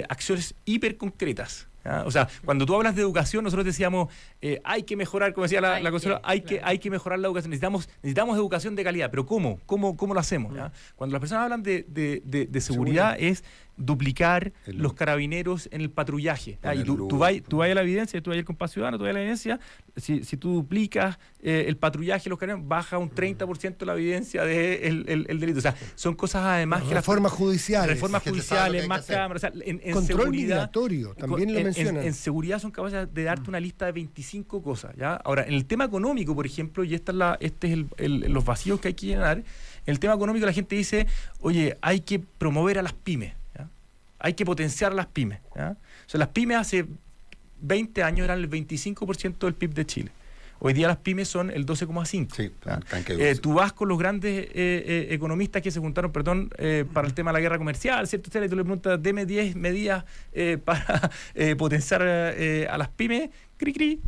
acciones hiper concretas. O sea, cuando tú hablas de educación, nosotros decíamos, hay que mejorar, como decía la Consuelo, hay que mejorar la educación, necesitamos educación de calidad, pero ¿cómo lo hacemos? ¿Ya? Cuando las personas hablan de seguridad es duplicar los carabineros en el patrullaje. Y tú vas a la evidencia, tú vas al Compás Ciudadano, tú vas a la evidencia, si tú duplicas el patrullaje, los carabineros, baja un 30% la evidencia del delito. O sea, son cosas además que reformas judiciales, más cámaras, o sea, en control seguridad, migratorio, también lo mencionan. En seguridad son capaces de darte una lista de 25 cosas. ¿Ya? Ahora, en el tema económico, por ejemplo, y este es los vacíos que hay que llenar, en el tema económico la gente dice, oye, hay que promover a las pymes. Hay que potenciar las pymes. ¿Ya? O sea, las pymes hace 20 años eran el 25% del PIB de Chile. Hoy día las pymes son el 12,5%. Sí, tú vas con los grandes economistas que se juntaron, para el tema de la guerra comercial, ¿cierto? Y tú le preguntas, deme 10 medidas para potenciar a las pymes. Cri.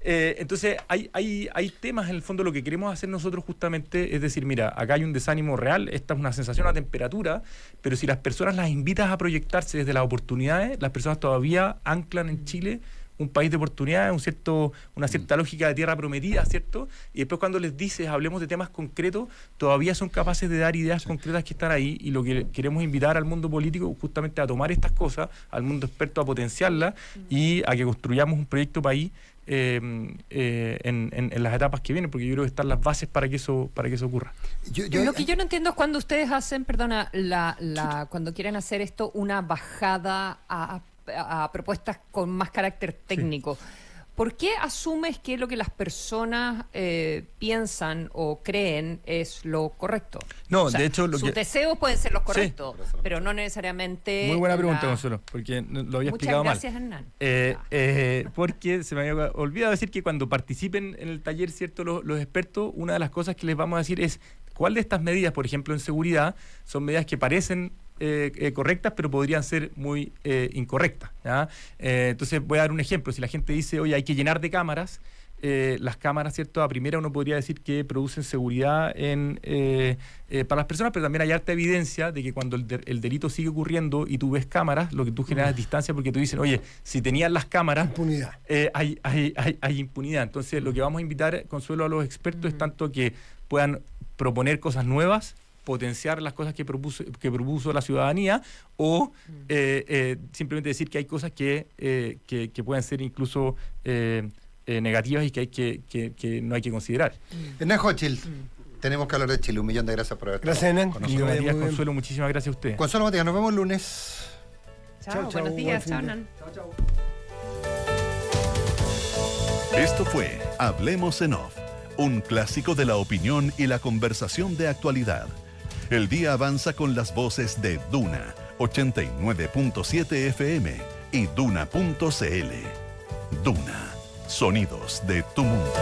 Entonces hay temas, en el fondo lo que queremos hacer nosotros justamente es decir, mira, acá hay un desánimo real, esta es una sensación a temperatura, pero si las personas las invitas a proyectarse desde las oportunidades, las personas todavía anclan en Chile un país de oportunidades, una cierta lógica de tierra prometida, ¿cierto? Y después cuando les dices, hablemos de temas concretos, todavía son capaces de dar ideas concretas que están ahí, y lo que queremos invitar al mundo político justamente a tomar estas cosas, al mundo experto a potenciarlas y a que construyamos un proyecto país en las etapas que vienen, porque yo creo que están las bases para que eso ocurra. Lo que yo no entiendo es cuando ustedes hacen, cuando quieren hacer esto, una bajada a propuestas con más carácter técnico. ¿Por qué asumes que lo que las personas piensan o creen es lo correcto? No, o sea, de hecho, sus deseos pueden ser los correctos, sí, pero no necesariamente. Muy buena pregunta, Consuelo, porque lo había explicado mal. Muchas gracias, Hernán. Porque se me había olvidado decir que cuando participen en el taller, ¿cierto? Los expertos, una de las cosas que les vamos a decir es cuál de estas medidas, por ejemplo, en seguridad, son medidas que parecen correctas, pero podrían ser muy incorrectas, ¿ya? Entonces voy a dar un ejemplo. Si la gente dice, oye, hay que llenar de cámaras, las cámaras, ¿cierto? A primera uno podría decir que producen seguridad para las personas, pero también hay harta evidencia de que cuando el delito sigue ocurriendo y tú ves cámaras, lo que tú generas es distancia, porque tú dicen, oye, si tenían las cámaras, impunidad. Hay impunidad. Entonces lo que vamos a invitar, Consuelo, a los expertos es tanto que puedan proponer cosas nuevas, potenciar las cosas que propuso la ciudadanía, o simplemente decir que hay cosas que pueden ser incluso negativas y que no hay que considerar. Hernán Hochschild, tenemos que hablar de Chile. 1.000.000 de gracias por haber estado. Gracias, Hernán. Matías, Consuelo, muchísimas gracias a ustedes. Consuelo, Matías, nos vemos el lunes. Chao, buenos días. Chao, Hernán. Chao. Esto fue Hablemos en Off, un clásico de la opinión y la conversación de actualidad. El día avanza con las voces de Duna 89.7 FM y Duna.cl. Duna, sonidos de tu mundo.